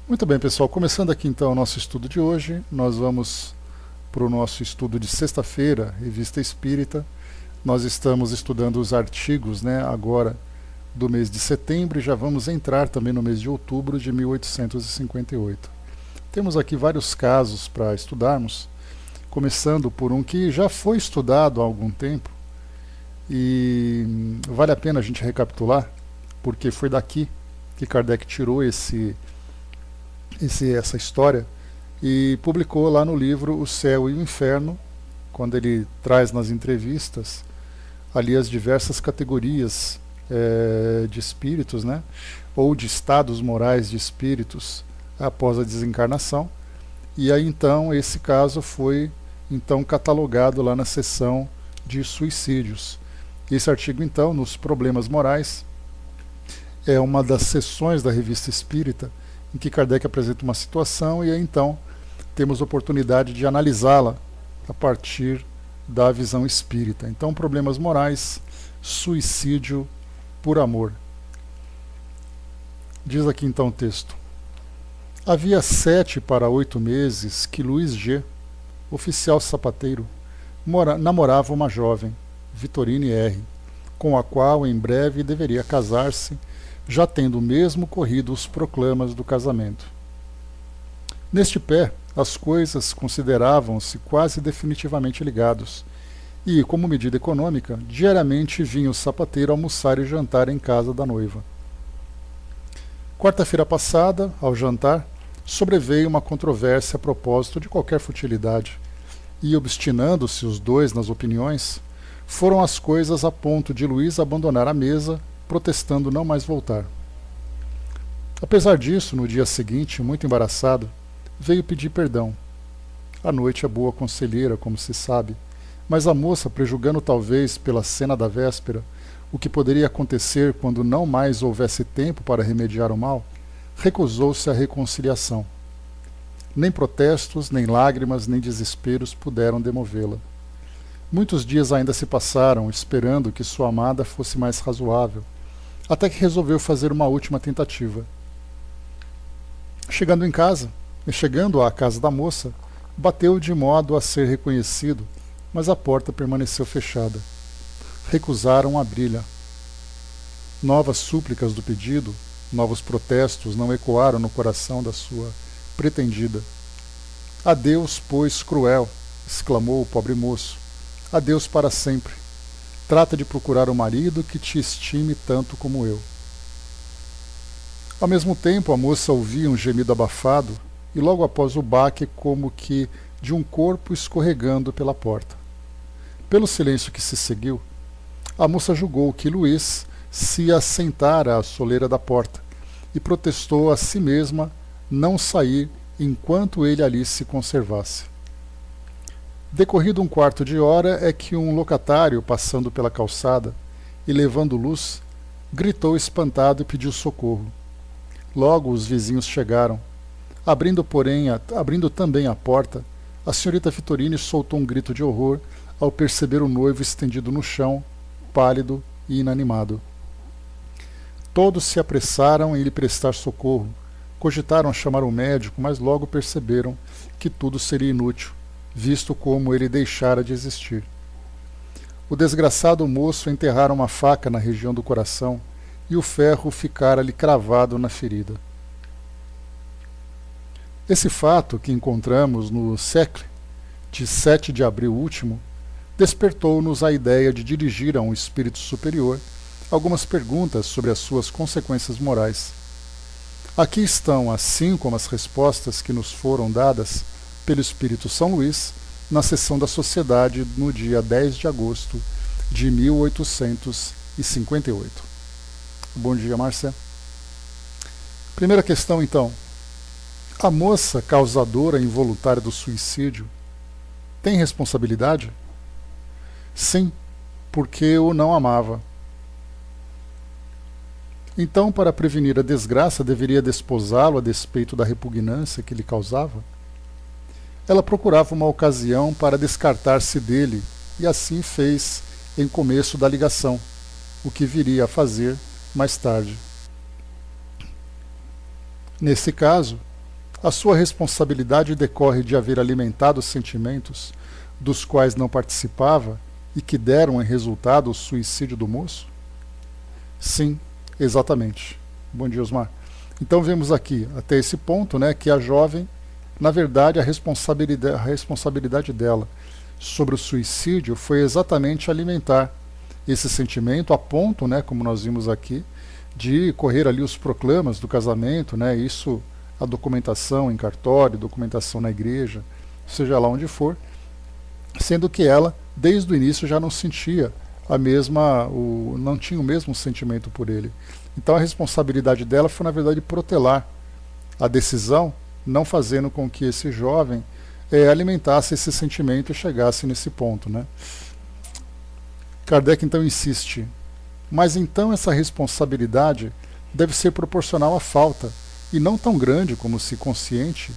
Muito bem, pessoal, começando aqui então o nosso estudo de hoje, nós vamos para o nosso estudo de sexta-feira, Revista Espírita. Nós estamos estudando os artigos, agora do mês de setembro e já vamos entrar também no mês de outubro de 1858. Temos aqui vários casos para estudarmos, começando por um que já foi estudado há algum tempo e vale a pena a gente recapitular, porque foi daqui que Kardec tirou essa história e publicou lá no livro O Céu e o Inferno, quando ele traz nas entrevistas ali as diversas categorias de espíritos, ou de estados morais de espíritos após a desencarnação. E aí então esse caso foi então catalogado lá na seção de suicídios. Esse artigo então, nos problemas morais, é uma das seções da Revista Espírita em que Kardec apresenta uma situação e aí então temos oportunidade de analisá-la a partir da visão espírita. Então, problemas morais, suicídio por amor. Diz aqui então o texto. Havia 7 para 8 meses que Luiz G., oficial sapateiro, namorava uma jovem, Vitorine R., com a qual em breve deveria casar-se, já tendo mesmo corrido os proclamas do casamento. Neste pé, as coisas consideravam-se quase definitivamente ligados, e, como medida econômica, diariamente vinha o sapateiro almoçar e jantar em casa da noiva. Quarta-feira passada, ao jantar, sobreveio uma controvérsia a propósito de qualquer futilidade, e, obstinando-se os dois nas opiniões, foram as coisas a ponto de Luís abandonar a mesa, protestando não mais voltar. Apesar disso, no dia seguinte, muito embaraçado, veio pedir perdão. A noite é boa conselheira, como se sabe, mas a moça, prejulgando talvez pela cena da véspera o que poderia acontecer quando não mais houvesse tempo para remediar o mal, recusou-se à reconciliação. Nem protestos, nem lágrimas, nem desesperos puderam demovê-la. Muitos dias ainda se passaram, esperando que sua amada fosse mais razoável, até que resolveu fazer uma última tentativa. Chegando à casa da moça, bateu de modo a ser reconhecido, mas a porta permaneceu fechada. Recusaram abri-la. Novas súplicas do pedido, novos protestos não ecoaram no coração da sua pretendida. Adeus, pois, cruel, exclamou o pobre moço. Adeus para sempre. Trata de procurar um marido que te estime tanto como eu. Ao mesmo tempo, a moça ouvia um gemido abafado e logo após o baque como que de um corpo escorregando pela porta. Pelo silêncio que se seguiu, a moça julgou que Luís se assentara à soleira da porta e protestou a si mesma não sair enquanto ele ali se conservasse. Decorrido um quarto de hora é que um locatário, passando pela calçada e levando luz, gritou espantado e pediu socorro. Logo os vizinhos chegaram. Abrindo também a porta, a senhorita Vitorine soltou um grito de horror ao perceber o noivo estendido no chão, pálido e inanimado. Todos se apressaram em lhe prestar socorro. Cogitaram chamar o médico, mas logo perceberam que tudo seria inútil, visto como ele deixara de existir. O desgraçado moço enterrara uma faca na região do coração e o ferro ficara-lhe cravado na ferida. Esse fato, que encontramos no século de 7 de abril último, despertou-nos a ideia de dirigir a um espírito superior algumas perguntas sobre as suas consequências morais. Aqui estão, assim como as respostas que nos foram dadas pelo Espírito São Luís, na sessão da Sociedade no dia 10 de agosto de 1858. Bom dia, Márcia. Primeira questão, então. A moça causadora involuntária do suicídio tem responsabilidade? Sim, porque o não amava. Então, para prevenir a desgraça, deveria desposá-lo a despeito da repugnância que lhe causava? Ela procurava uma ocasião para descartar-se dele e assim fez em começo da ligação, o que viria a fazer mais tarde. Nesse caso, A sua responsabilidade decorre de haver alimentado sentimentos dos quais não participava e que deram em resultado o suicídio do moço? Sim, exatamente. Bom dia, Osmar. Então vemos aqui, até esse ponto, né, que a jovem, na verdade, a responsabilidade dela sobre o suicídio foi exatamente alimentar esse sentimento a ponto, né, como nós vimos aqui, de correr ali os proclamas do casamento, né, isso, a documentação em cartório, documentação na igreja, seja lá onde for, sendo que ela, desde o início, já não sentia não tinha o mesmo sentimento por ele. Então a responsabilidade dela foi, na verdade, protelar a decisão, não fazendo com que esse jovem alimentasse esse sentimento e chegasse nesse ponto, né? Kardec então insiste, mas então essa responsabilidade deve ser proporcional à falta, e não tão grande como se consciente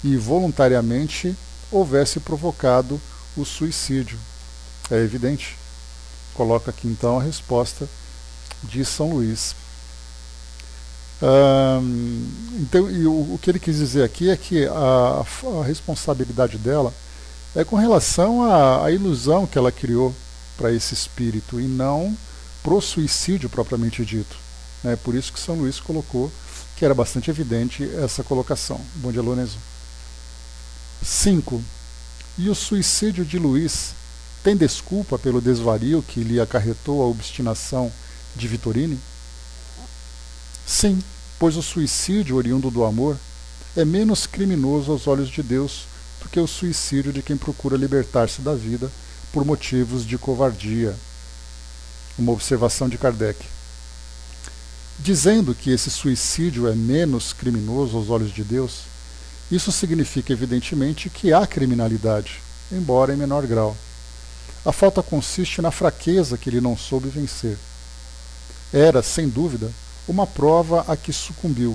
e voluntariamente houvesse provocado o suicídio. É evidente. Coloca aqui então a resposta de São Luís. Então, e o que ele quis dizer aqui é que a responsabilidade dela é com relação à ilusão que ela criou para esse espírito e não pro suicídio propriamente dito. Né? Por isso que São Luís colocou que era bastante evidente essa colocação. Bom dia, Lorenzo. 5. E o suicídio de Luís tem desculpa pelo desvario que lhe acarretou a obstinação de Vitorine? Sim, pois o suicídio oriundo do amor é menos criminoso aos olhos de Deus do que o suicídio de quem procura libertar-se da vida por motivos de covardia. Uma observação de Kardec. Dizendo que esse suicídio é menos criminoso aos olhos de Deus, isso significa evidentemente que há criminalidade, embora em menor grau. A falta consiste na fraqueza que ele não soube vencer. Era, sem dúvida, uma prova a que sucumbiu.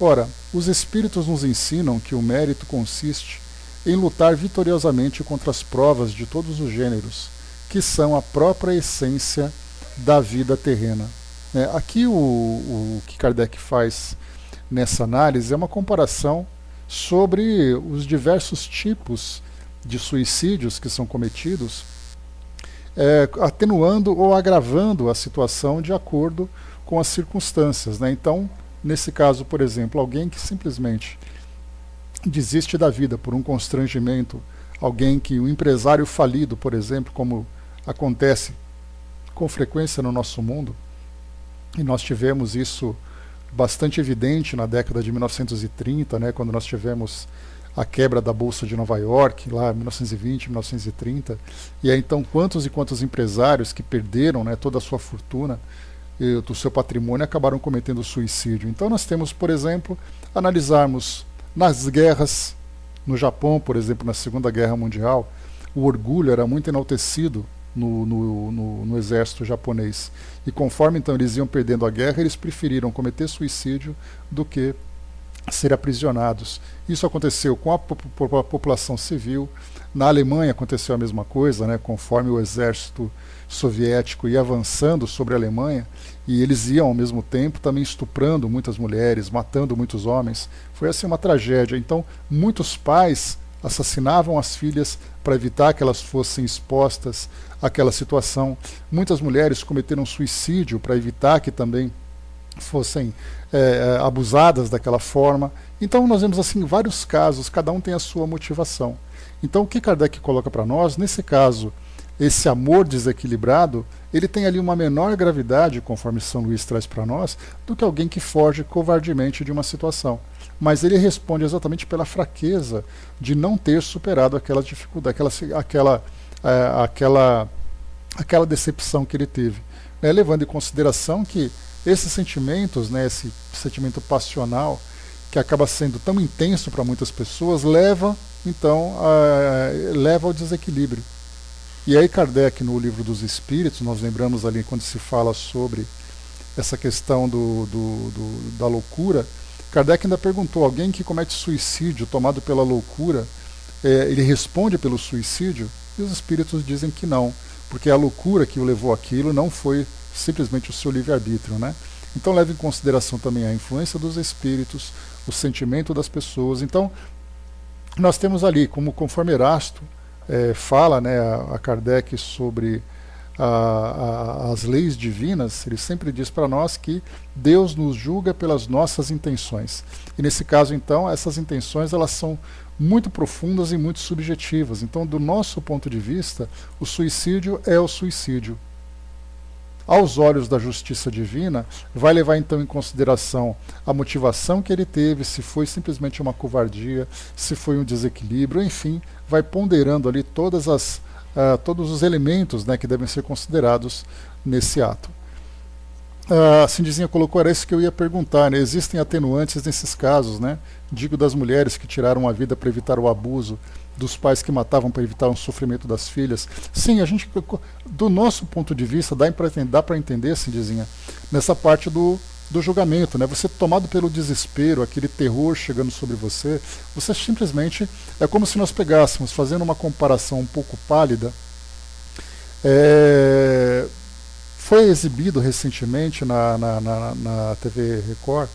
Ora, os espíritos nos ensinam que o mérito consiste em lutar vitoriosamente contra as provas de todos os gêneros, que são a própria essência da vida terrena. Aqui o que Kardec faz nessa análise é uma comparação sobre os diversos tipos de suicídios que são cometidos, atenuando ou agravando a situação de acordo com as circunstâncias. Né? Então, nesse caso, por exemplo, alguém que simplesmente desiste da vida por um constrangimento, um empresário falido, por exemplo, como acontece com frequência no nosso mundo, e nós tivemos isso bastante evidente na década de 1930, né, quando nós tivemos a quebra da Bolsa de Nova York, lá em 1920, 1930, e aí então quantos e quantos empresários que perderam, né, toda a sua fortuna, do seu patrimônio, acabaram cometendo suicídio. Então nós temos, por exemplo, analisarmos nas guerras, no Japão, por exemplo, na Segunda Guerra Mundial, o orgulho era muito enaltecido no exército japonês. E conforme então eles iam perdendo a guerra, eles preferiram cometer suicídio do que ser aprisionados. Isso aconteceu com a população civil. Na Alemanha aconteceu a mesma coisa, né? Conforme o exército soviético ia avançando sobre a Alemanha, e eles iam ao mesmo tempo também estuprando muitas mulheres, matando muitos homens. Foi assim uma tragédia. Então muitos pais assassinavam as filhas para evitar que elas fossem expostas àquela situação. Muitas mulheres cometeram suicídio para evitar que também fossem abusadas daquela forma. Então nós vemos assim vários casos, cada um tem a sua motivação. Então o que Kardec coloca para nós, nesse caso, esse amor desequilibrado, ele tem ali uma menor gravidade, conforme São Luís traz para nós, do que alguém que foge covardemente de uma situação. Mas ele responde exatamente pela fraqueza de não ter superado aquela dificuldade, aquela decepção que ele teve. Né? Levando em consideração que esses sentimentos, né, esse sentimento passional, que acaba sendo tão intenso para muitas pessoas, leva ao desequilíbrio. E aí Kardec, no Livro dos Espíritos, nós lembramos ali quando se fala sobre essa questão da loucura, Kardec ainda perguntou, alguém que comete suicídio tomado pela loucura, ele responde pelo suicídio? E os Espíritos dizem que não, porque a loucura que o levou àquilo não foi simplesmente o seu livre-arbítrio, né? Então leva em consideração também a influência dos espíritos, o sentimento das pessoas. Então nós temos ali, conforme Erasto fala, né, a Kardec sobre as leis divinas, ele sempre diz para nós que Deus nos julga pelas nossas intenções. E nesse caso, então, essas intenções elas são muito profundas e muito subjetivas. Então, do nosso ponto de vista, o suicídio é o suicídio. Aos olhos da justiça divina, vai levar então em consideração a motivação que ele teve, se foi simplesmente uma covardia, se foi um desequilíbrio, enfim, vai ponderando ali todos os elementos, né, que devem ser considerados nesse ato. A Cindizinha colocou, era isso que eu ia perguntar, né? Existem atenuantes nesses casos, né? Digo das mulheres que tiraram a vida para evitar o abuso, dos pais que matavam para evitar o sofrimento das filhas. Sim, a gente, do nosso ponto de vista, dá para entender, Cindizinha, nessa parte do julgamento, né? Você tomado pelo desespero, aquele terror chegando sobre você, você simplesmente, é como se nós pegássemos, fazendo uma comparação um pouco pálida, foi exibido recentemente na TV Record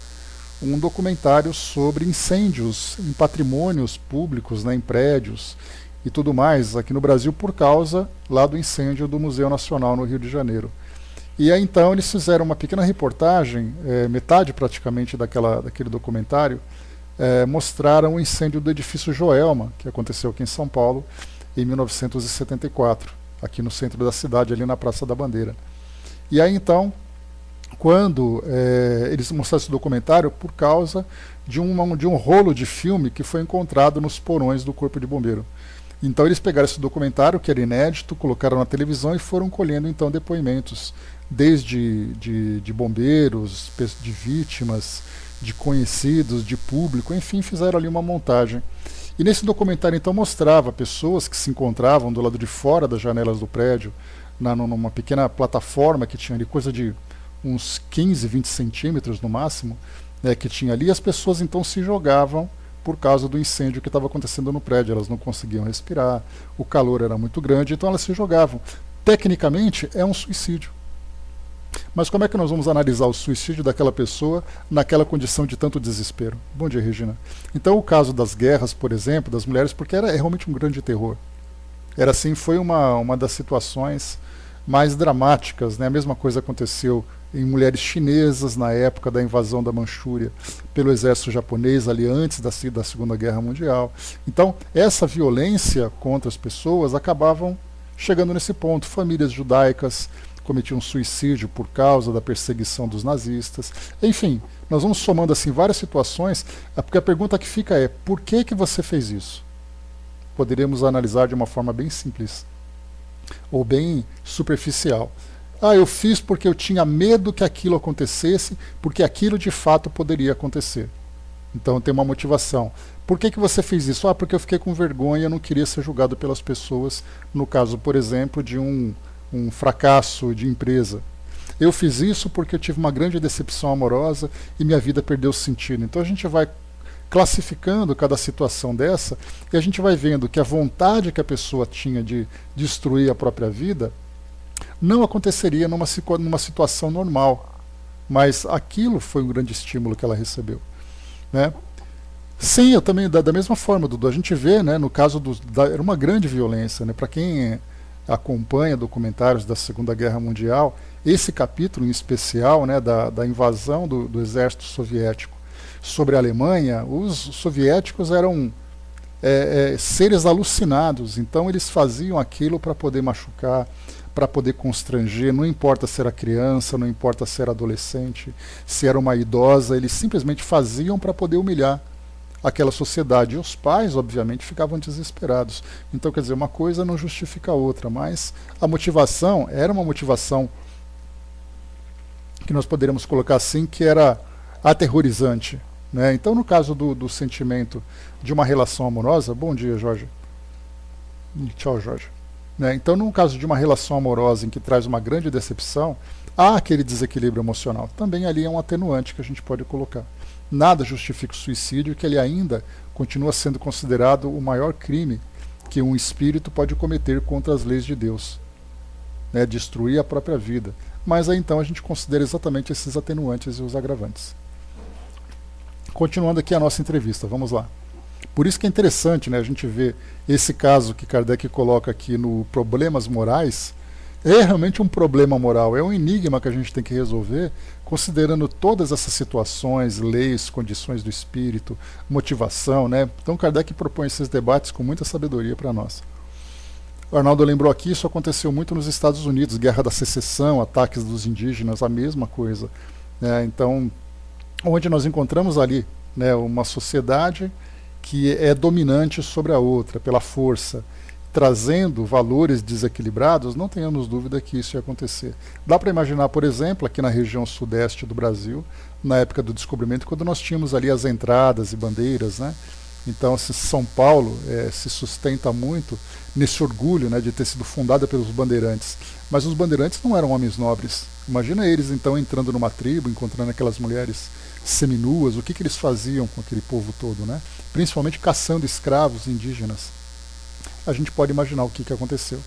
um documentário sobre incêndios em patrimônios públicos, né, em prédios e tudo mais, aqui no Brasil, por causa lá do incêndio do Museu Nacional no Rio de Janeiro. E aí então eles fizeram uma pequena reportagem, metade praticamente daquele documentário, mostraram o incêndio do edifício Joelma, que aconteceu aqui em São Paulo em 1974, aqui no centro da cidade, ali na Praça da Bandeira. E aí então, quando eles mostraram esse documentário, por causa de um rolo de filme que foi encontrado nos porões do Corpo de Bombeiro. Então eles pegaram esse documentário, que era inédito, colocaram na televisão e foram colhendo então depoimentos, desde de bombeiros, de vítimas, de conhecidos, de público, enfim, fizeram ali uma montagem. E nesse documentário então mostrava pessoas que se encontravam do lado de fora das janelas do prédio, numa pequena plataforma que tinha ali coisa de uns 15, 20 centímetros no máximo, né, que tinha ali, e as pessoas então se jogavam por causa do incêndio que estava acontecendo no prédio. Elas não conseguiam respirar, o calor era muito grande, então elas se jogavam. Tecnicamente é um suicídio. Mas como é que nós vamos analisar o suicídio daquela pessoa naquela condição de tanto desespero? Bom dia, Regina. Então o caso das guerras, por exemplo, das mulheres, porque era realmente um grande terror. Era assim, foi uma das situações mais dramáticas, né? A mesma coisa aconteceu em mulheres chinesas na época da invasão da Manchúria pelo exército japonês, ali antes da Segunda Guerra Mundial. Então, essa violência contra as pessoas acabavam chegando nesse ponto. Famílias judaicas cometiam suicídio por causa da perseguição dos nazistas. Enfim, nós vamos somando assim várias situações, porque a pergunta que fica é: por que você fez isso? Poderíamos analisar de uma forma bem simples ou bem superficial. Eu fiz porque eu tinha medo que aquilo acontecesse, porque aquilo de fato poderia acontecer. Então tem uma motivação. Por que você fez isso? Porque eu fiquei com vergonha, não queria ser julgado pelas pessoas, no caso, por exemplo, de um fracasso de empresa. Eu fiz isso porque eu tive uma grande decepção amorosa e minha vida perdeu sentido. Então a gente vai classificando cada situação dessa e a gente vai vendo que a vontade que a pessoa tinha de destruir a própria vida não aconteceria numa situação normal, mas aquilo foi um grande estímulo que ela recebeu, né? Sim, eu também, da mesma forma, Dudu, a gente vê, né, no caso era uma grande violência, né? Para quem acompanha documentários da Segunda Guerra Mundial, esse capítulo em especial, né, da invasão do exército soviético sobre a Alemanha, os soviéticos eram seres alucinados, então eles faziam aquilo para poder machucar, para poder constranger, não importa se era criança, não importa se era adolescente, se era uma idosa, eles simplesmente faziam para poder humilhar aquela sociedade. E os pais, obviamente, ficavam desesperados. Então, quer dizer, uma coisa não justifica a outra, mas a motivação era uma motivação que nós poderíamos colocar assim, que era aterrorizante, né? Então, no caso do sentimento de uma relação amorosa, bom dia, Jorge. Tchau, Jorge. Né? Então, no caso de uma relação amorosa em que traz uma grande decepção, há aquele desequilíbrio emocional. Também ali é um atenuante que a gente pode colocar. Nada justifica o suicídio, que ele ainda continua sendo considerado o maior crime que um espírito pode cometer contra as leis de Deus. né, destruir a própria vida. Mas aí então a gente considera exatamente esses atenuantes e os agravantes. Continuando aqui a nossa entrevista, vamos lá. Por isso que é interessante, né, a gente ver esse caso que Kardec coloca aqui no Problemas Morais. É realmente um problema moral, é um enigma que a gente tem que resolver, considerando todas essas situações, leis, condições do espírito, motivação, né? Então Kardec propõe esses debates com muita sabedoria para nós. O Arnaldo lembrou aqui, isso aconteceu muito nos Estados Unidos, Guerra da Secessão, ataques dos indígenas, a mesma coisa, né? Então, onde nós encontramos ali, né, uma sociedade que é dominante sobre a outra, pela força, trazendo valores desequilibrados, não tenhamos dúvida que isso ia acontecer. Dá para imaginar, por exemplo, aqui na região sudeste do Brasil, na época do descobrimento, quando nós tínhamos ali as entradas e bandeiras, né? Então, São Paulo se sustenta muito nesse orgulho, né, de ter sido fundada pelos bandeirantes. Mas os bandeirantes não eram homens nobres. Imagina eles, então, entrando numa tribo, encontrando aquelas mulheres seminuas, o que eles faziam com aquele povo todo, né? Principalmente caçando escravos indígenas. A gente pode imaginar o que aconteceu.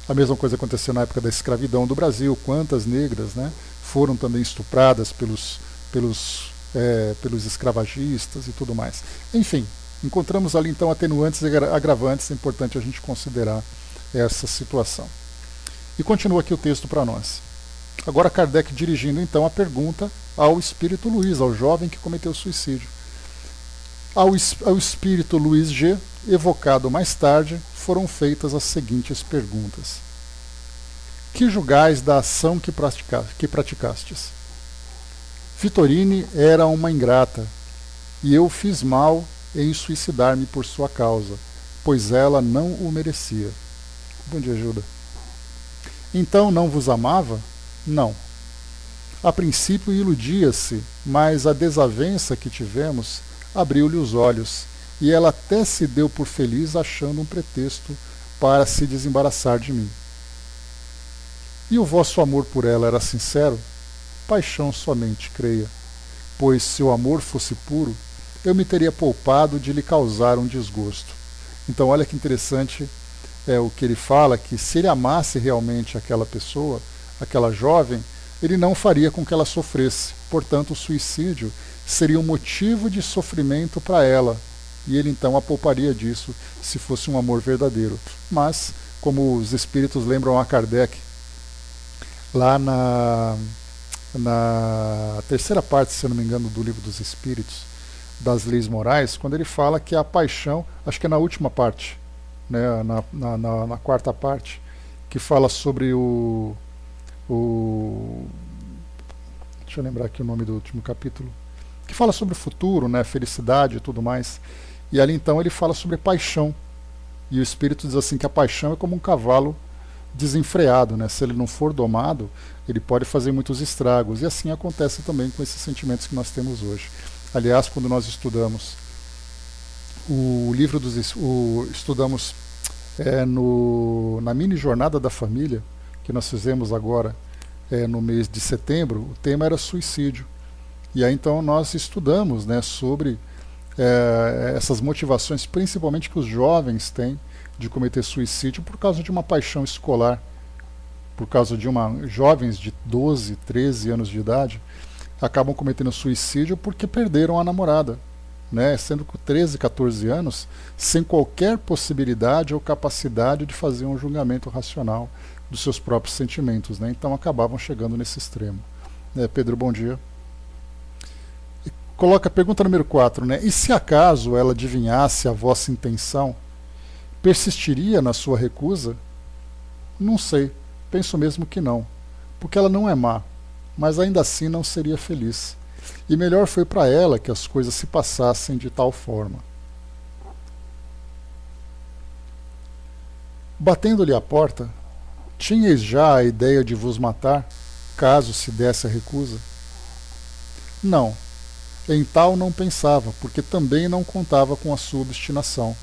A mesma coisa aconteceu na época da escravidão do Brasil, quantas negras, né, foram também estupradas pelos escravagistas e tudo mais. Enfim, encontramos ali então atenuantes e agravantes, é importante a gente considerar essa situação. E continua aqui o texto para nós. Agora Kardec dirigindo então a pergunta ao espírito Luiz, ao jovem que cometeu suicídio. Ao espírito Luiz G, evocado mais tarde, foram feitas as seguintes perguntas. Que julgais da ação que praticastes? Vitorine era uma ingrata, e eu fiz mal em suicidar-me por sua causa, pois ela não o merecia. Bom dia, Gilda. Então não vos amava? Não. A princípio iludia-se, mas a desavença que tivemos abriu-lhe os olhos, e ela até se deu por feliz achando um pretexto para se desembaraçar de mim. E o vosso amor por ela era sincero? Paixão somente, creia, pois se o amor fosse puro, eu me teria poupado de lhe causar um desgosto. Então olha que interessante o que ele fala, que se ele amasse realmente aquela pessoa, aquela jovem, ele não faria com que ela sofresse. Portanto, o suicídio seria um motivo de sofrimento para ela, e ele então a pouparia disso se fosse um amor verdadeiro. Mas, como os espíritos lembram a Kardec, lá na terceira parte, se eu não me engano, do Livro dos Espíritos, das Leis Morais, quando ele fala que a paixão, acho que é na última parte, né, na quarta parte, que fala sobre deixa eu lembrar aqui o nome do último capítulo, que fala sobre o futuro, né, felicidade e tudo mais. E ali então ele fala sobre paixão. E o Espírito diz assim que a paixão é como um cavalo desenfreado, né? Se ele não for domado, ele pode fazer muitos estragos. E assim acontece também com esses sentimentos que nós temos hoje. Aliás, quando nós estudamos o livro estudamos na mini jornada da família, que nós fizemos agora no mês de setembro, o tema era suicídio. E aí então nós estudamos, né, sobre essas motivações, principalmente que os jovens têm de cometer suicídio por causa de uma paixão escolar, por causa de jovens de 12, 13 anos de idade, acabam cometendo suicídio porque perderam a namorada, né, sendo com 13, 14 anos, sem qualquer possibilidade ou capacidade de fazer um julgamento racional dos seus próprios sentimentos, né, então acabavam chegando nesse extremo. Pedro, bom dia. Coloca a pergunta número 4, né? E se acaso ela adivinhasse a vossa intenção, persistiria na sua recusa? Não sei, penso mesmo que não, porque ela não é má, mas ainda assim não seria feliz. E melhor foi para ela que as coisas se passassem de tal forma. Batendo-lhe a porta, tinhais já a ideia de vos matar, caso se desse a recusa? Não. Em tal não pensava, porque também não contava com a sua obstinação.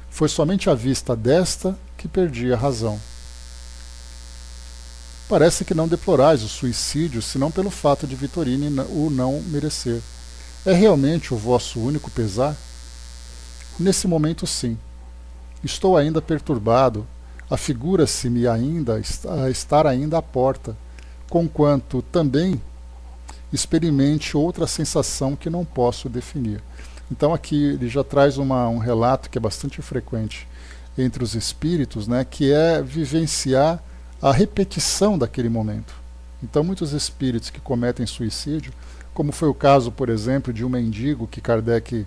Foi somente à vista desta que perdi a razão. Parece que não deplorais o suicídio, senão pelo fato de Vitorine o não merecer. É realmente o vosso único pesar? Nesse momento, sim. Estou ainda perturbado, afigura-se-me ainda estar ainda à porta, conquanto também experimente outra sensação que não posso definir. Então aqui ele já traz um relato que é bastante frequente entre os espíritos, né, que é vivenciar a repetição daquele momento. Então muitos espíritos que cometem suicídio, como foi o caso, por exemplo, de um mendigo que Kardec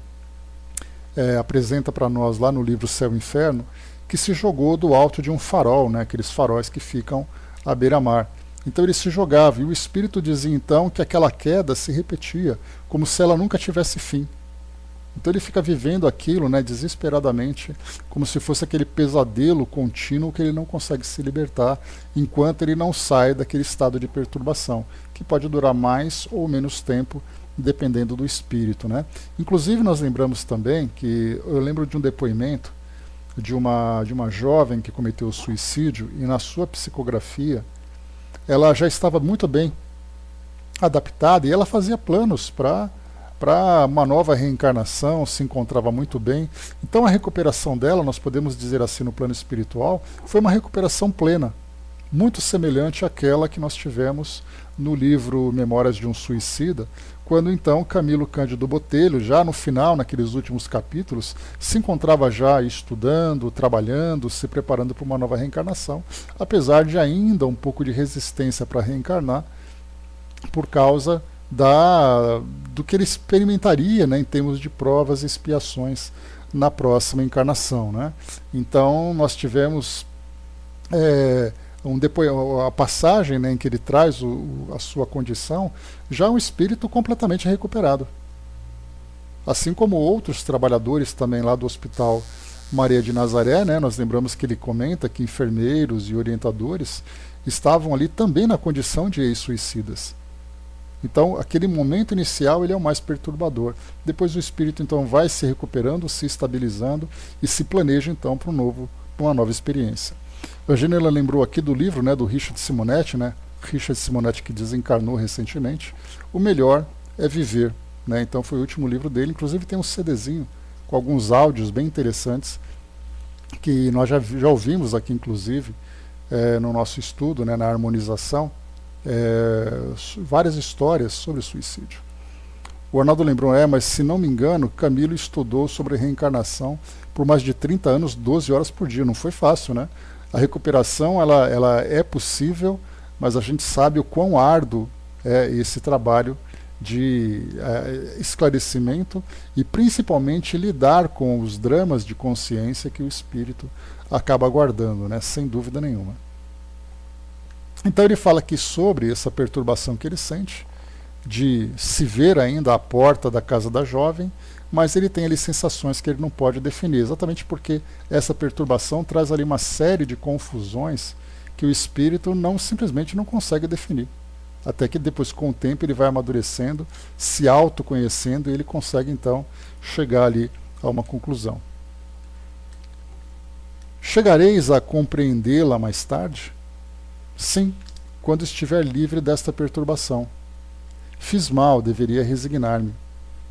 apresenta para nós lá no livro Céu e Inferno, que se jogou do alto de um farol, né, aqueles faróis que ficam à beira-mar. Então ele se jogava, e o espírito dizia então que aquela queda se repetia, como se ela nunca tivesse fim. Então ele fica vivendo aquilo, né, desesperadamente, como se fosse aquele pesadelo contínuo que ele não consegue se libertar, enquanto ele não sai daquele estado de perturbação, que pode durar mais ou menos tempo, dependendo do espírito, né? Inclusive nós lembramos também que, eu lembro de um depoimento de uma jovem que cometeu suicídio, e na sua psicografia ela já estava muito bem adaptada, e ela fazia planos para uma nova reencarnação, se encontrava muito bem. Então a recuperação dela, nós podemos dizer assim no plano espiritual, foi uma recuperação plena, muito semelhante àquela que nós tivemos no livro Memórias de um Suicida, quando então Camilo Cândido Botelho, já no final, naqueles últimos capítulos, se encontrava já estudando, trabalhando, se preparando para uma nova reencarnação, apesar de ainda um pouco de resistência para reencarnar, por causa do que ele experimentaria, né, em termos de provas e expiações na próxima encarnação, né? Então nós tivemos a passagem, né, em que ele traz a sua condição, já um espírito completamente recuperado. Assim como outros trabalhadores também lá do Hospital Maria de Nazaré, né, nós lembramos que ele comenta que enfermeiros e orientadores estavam ali também na condição de ex-suicidas. Então, aquele momento inicial ele é o mais perturbador. Depois o espírito então vai se recuperando, se estabilizando e se planeja então para uma nova experiência. A Eugênia lembrou aqui do livro, né, do Richard Simonetti, né? Richard Simonetti, que desencarnou recentemente. O Melhor é Viver, né? Então foi o último livro dele. Inclusive tem um CDzinho com alguns áudios bem interessantes que nós já ouvimos aqui, inclusive, no nosso estudo, né, na harmonização. Várias histórias sobre suicídio. O Arnaldo lembrou, mas se não me engano, Camilo estudou sobre reencarnação por mais de 30 anos, 12 horas por dia. Não foi fácil, né? A recuperação ela é possível, mas a gente sabe o quão árduo é esse trabalho de esclarecimento e principalmente lidar com os dramas de consciência que o espírito acaba guardando, né? Sem dúvida nenhuma. Então ele fala aqui sobre essa perturbação que ele sente, de se ver ainda à porta da casa da jovem, mas ele tem ali sensações que ele não pode definir, exatamente porque essa perturbação traz ali uma série de confusões que o espírito simplesmente não consegue definir. Até que depois, com o tempo, ele vai amadurecendo, se autoconhecendo, e ele consegue então chegar ali a uma conclusão. Chegareis a compreendê-la mais tarde? Sim, quando estiver livre desta perturbação. Fiz mal, deveria resignar-me.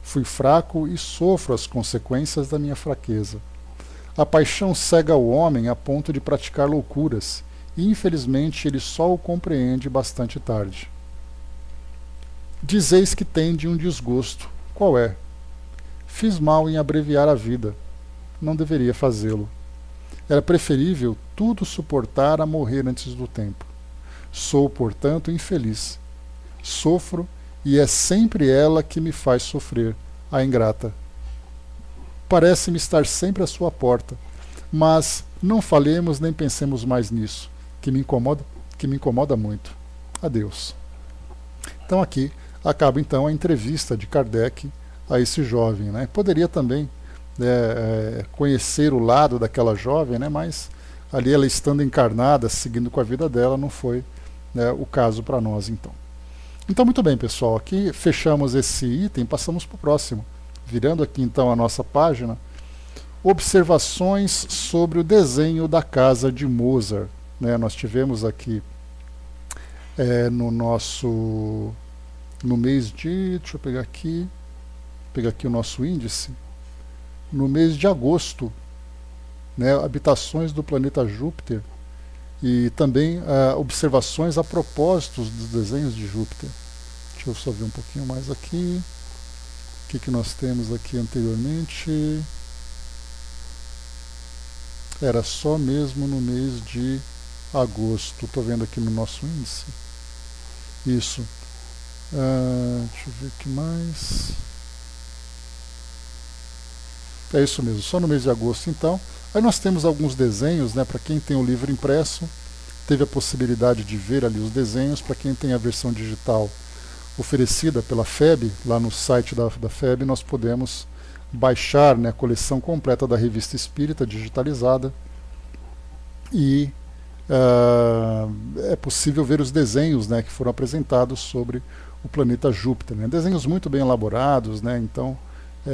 Fui fraco e sofro as consequências da minha fraqueza. A paixão cega o homem a ponto de praticar loucuras, e infelizmente ele só o compreende bastante tarde. Dizeis que tende um desgosto. Qual é? Fiz mal em abreviar a vida. Não deveria fazê-lo. Era preferível tudo suportar a morrer antes do tempo. Sou, portanto, infeliz. Sofro, e é sempre ela que me faz sofrer, a ingrata. Parece-me estar sempre à sua porta, mas não falemos nem pensemos mais nisso, que me incomoda muito. Adeus. Então aqui acaba então a entrevista de Kardec a esse jovem, né? Poderia também conhecer o lado daquela jovem, né? Mas ali ela estando encarnada, seguindo com a vida dela, não foi, né, o caso para nós então. Então, muito bem, pessoal, aqui fechamos esse item, passamos para o próximo. Virando aqui então a nossa página, observações sobre o desenho da casa de Mozart, né? Nós tivemos aqui no mês de, deixa eu pegar aqui o nosso índice, no mês de agosto, né, habitações do planeta Júpiter e também observações a propósito dos desenhos de Júpiter. Deixa eu só ver um pouquinho mais aqui. O que nós temos aqui anteriormente? Era só mesmo no mês de agosto. Estou vendo aqui no nosso índice. Isso. Deixa eu ver o que mais. É isso mesmo, só no mês de agosto então. Aí nós temos alguns desenhos, né, para quem tem o livro impresso, teve a possibilidade de ver ali os desenhos. Para quem tem a versão digital oferecida pela FEB, lá no site da FEB, nós podemos baixar, né, a coleção completa da Revista Espírita digitalizada e é possível ver os desenhos, né, que foram apresentados sobre o planeta Júpiter, né? Desenhos muito bem elaborados, né? Então,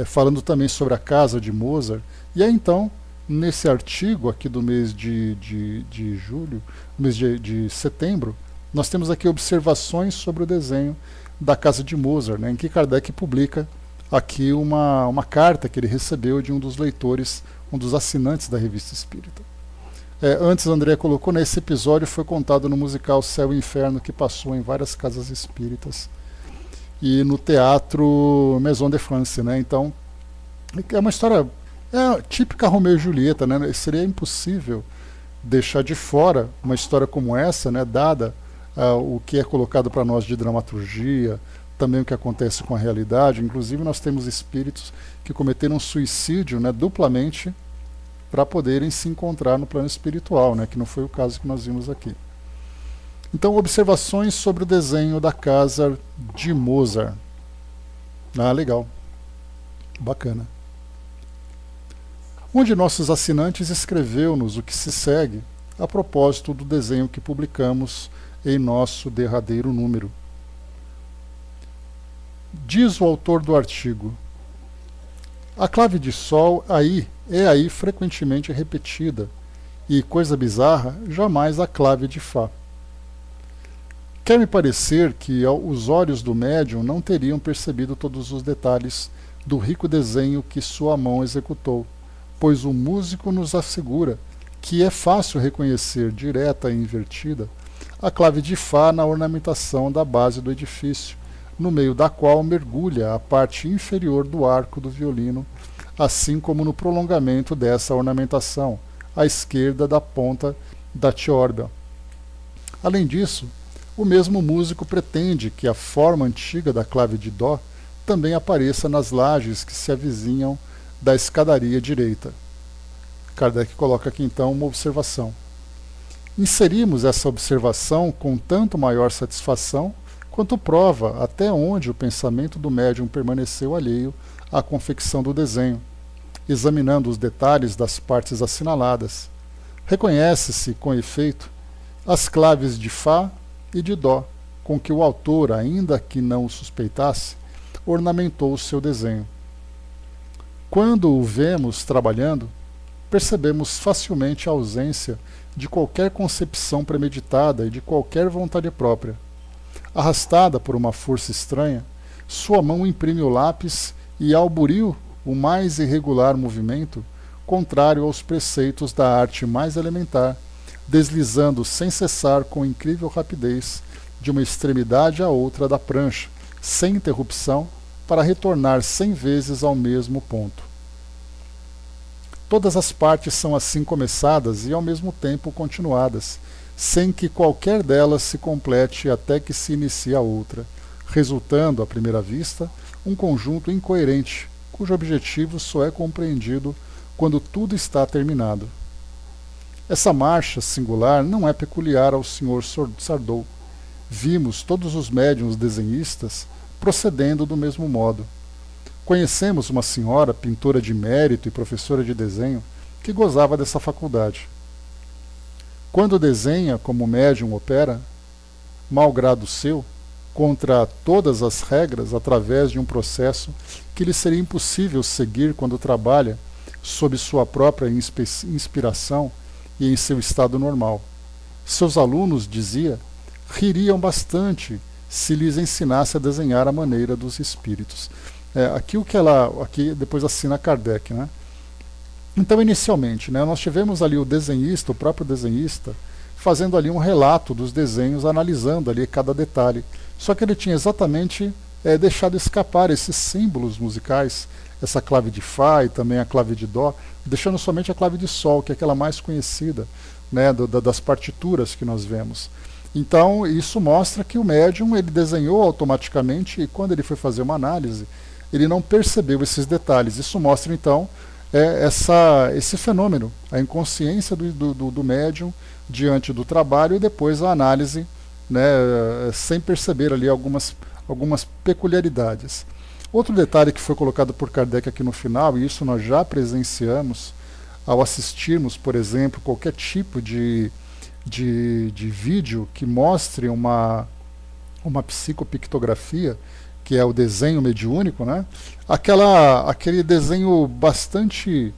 falando também sobre a casa de Mozart. E aí então, nesse artigo aqui do mês de julho, mês de setembro, nós temos aqui observações sobre o desenho da casa de Mozart, né, em que Kardec publica aqui uma carta que ele recebeu de um dos leitores, um dos assinantes da Revista Espírita. Antes, André colocou, né, esse episódio foi contado no musical Céu e Inferno, que passou em várias casas espíritas e no teatro Maison de France, né? Então, é uma história típica Romeu e Julieta, né? Seria impossível deixar de fora uma história como essa, né, dada o que é colocado para nós de dramaturgia, também o que acontece com a realidade. Inclusive, nós temos espíritos que cometeram suicídio, né, duplamente para poderem se encontrar no plano espiritual, né, que não foi o caso que nós vimos aqui. Então, observações sobre o desenho da casa de Mozart. Legal. Bacana. Um de nossos assinantes escreveu-nos o que se segue a propósito do desenho que publicamos em nosso derradeiro número. Diz o autor do artigo: a clave de Sol é frequentemente repetida, e, coisa bizarra, jamais a clave de Fá. Quer-me parecer que os olhos do médium não teriam percebido todos os detalhes do rico desenho que sua mão executou, pois o músico nos assegura que é fácil reconhecer, direta e invertida, a clave de Fá na ornamentação da base do edifício, no meio da qual mergulha a parte inferior do arco do violino, assim como no prolongamento dessa ornamentação, à esquerda da ponta da tiorba. Além disso, o mesmo músico pretende que a forma antiga da clave de Dó também apareça nas lajes que se avizinham da escadaria direita. Kardec coloca aqui então uma observação. Inserimos essa observação com tanto maior satisfação quanto prova até onde o pensamento do médium permaneceu alheio à confecção do desenho, examinando os detalhes das partes assinaladas. Reconhece-se, com efeito, as claves de Fá e de Dó, com que o autor, ainda que não o suspeitasse, ornamentou o seu desenho. Quando o vemos trabalhando, percebemos facilmente a ausência de qualquer concepção premeditada e de qualquer vontade própria. Arrastada por uma força estranha, sua mão imprime o lápis e alburiu o mais irregular movimento, contrário aos preceitos da arte mais elementar, deslizando sem cessar com incrível rapidez de uma extremidade à outra da prancha, sem interrupção, para retornar 100 vezes ao mesmo ponto. Todas as partes são assim começadas e ao mesmo tempo continuadas, sem que qualquer delas se complete até que se inicie a outra, resultando, à primeira vista, um conjunto incoerente, cujo objetivo só é compreendido quando tudo está terminado. Essa marcha singular não é peculiar ao Sr. Sardou. Vimos todos os médiuns desenhistas procedendo do mesmo modo. Conhecemos uma senhora, pintora de mérito e professora de desenho, que gozava dessa faculdade. Quando desenha como o médium opera, malgrado seu, contra todas as regras, através de um processo que lhe seria impossível seguir quando trabalha sob sua própria inspiração e em seu estado normal. Seus alunos, dizia, ririam bastante se lhes ensinasse a desenhar a maneira dos espíritos. Aqui depois assina Kardec, né? Então, inicialmente, né, nós tivemos ali o desenhista, o próprio desenhista, fazendo ali um relato dos desenhos, analisando ali cada detalhe. Só que ele tinha exatamente deixado escapar esses símbolos musicais, essa clave de Fá e também a clave de Dó, deixando somente a clave de Sol, que é aquela mais conhecida, né, das partituras que nós vemos. Então isso mostra que o médium ele desenhou automaticamente, e quando ele foi fazer uma análise, ele não percebeu esses detalhes. Isso mostra então esse fenômeno, a inconsciência do médium diante do trabalho e depois a análise, né, sem perceber ali algumas peculiaridades. Outro detalhe que foi colocado por Kardec aqui no final, e isso nós já presenciamos ao assistirmos, por exemplo, qualquer tipo de vídeo que mostre uma psicopictografia, que é o desenho mediúnico, né? Aquele desenho bastante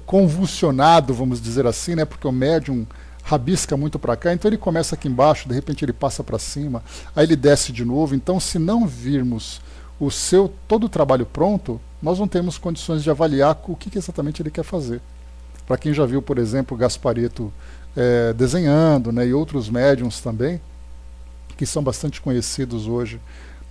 convulsionado, vamos dizer assim, né? Porque o médium rabisca muito para cá, então ele começa aqui embaixo, de repente ele passa para cima, aí ele desce de novo. Então, se não virmos todo o trabalho pronto, nós não temos condições de avaliar o que exatamente ele quer fazer. Para quem já viu, por exemplo, Gasparetto desenhando, né, e outros médiums também, que são bastante conhecidos hoje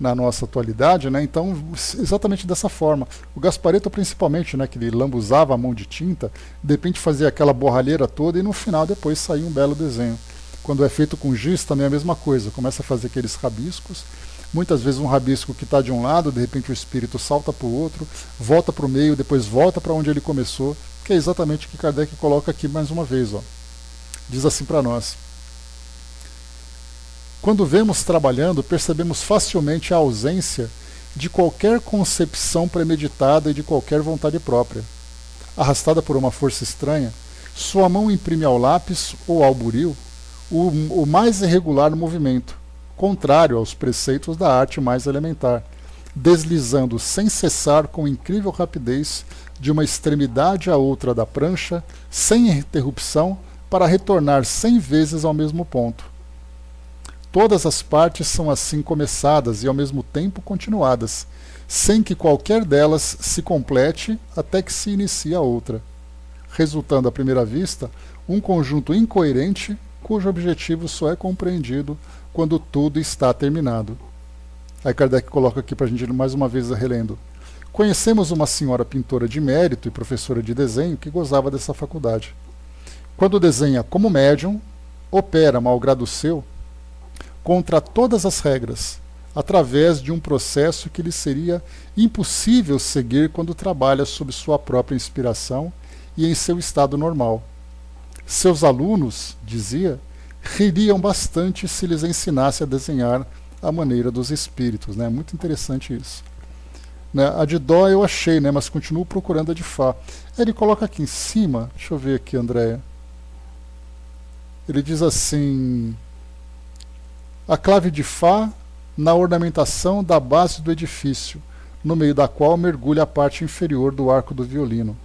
na nossa atualidade, né? Então, exatamente dessa forma. O Gasparetto, principalmente, né, que ele lambuzava a mão de tinta, de repente fazia aquela borralheira toda e no final depois saía um belo desenho. Quando é feito com giz, também é a mesma coisa. Começa a fazer aqueles rabiscos. Muitas vezes um rabisco que está de um lado, de repente o espírito salta para o outro, volta para o meio, depois volta para onde ele começou, que é exatamente o que Kardec coloca aqui mais uma vez. Ó. Diz assim para nós: quando vemos trabalhando, percebemos facilmente a ausência de qualquer concepção premeditada e de qualquer vontade própria. Arrastada por uma força estranha, sua mão imprime ao lápis ou ao buril o mais irregular movimento, contrário aos preceitos da arte mais elementar, deslizando sem cessar com incrível rapidez de uma extremidade à outra da prancha, sem interrupção, para retornar 100 vezes ao mesmo ponto. Todas as partes são assim começadas e ao mesmo tempo continuadas, sem que qualquer delas se complete até que se inicie a outra, resultando à primeira vista um conjunto incoerente cujo objetivo só é compreendido quando tudo está terminado. Aí Kardec coloca aqui para a gente mais uma vez relendo. Conhecemos uma senhora pintora de mérito e professora de desenho que gozava dessa faculdade. Quando desenha como médium, opera, malgrado seu, contra todas as regras, através de um processo que lhe seria impossível seguir quando trabalha sob sua própria inspiração e em seu estado normal. Seus alunos, dizia, ririam bastante se lhes ensinasse a desenhar à maneira dos espíritos. Né? Muito interessante isso. Né? A de Dó eu achei, né? Mas continuo procurando a de Fá. Ele coloca aqui em cima, deixa eu ver aqui, Andréia. Ele diz assim: a clave de Fá na ornamentação da base do edifício, no meio da qual mergulha a parte inferior do arco do violino.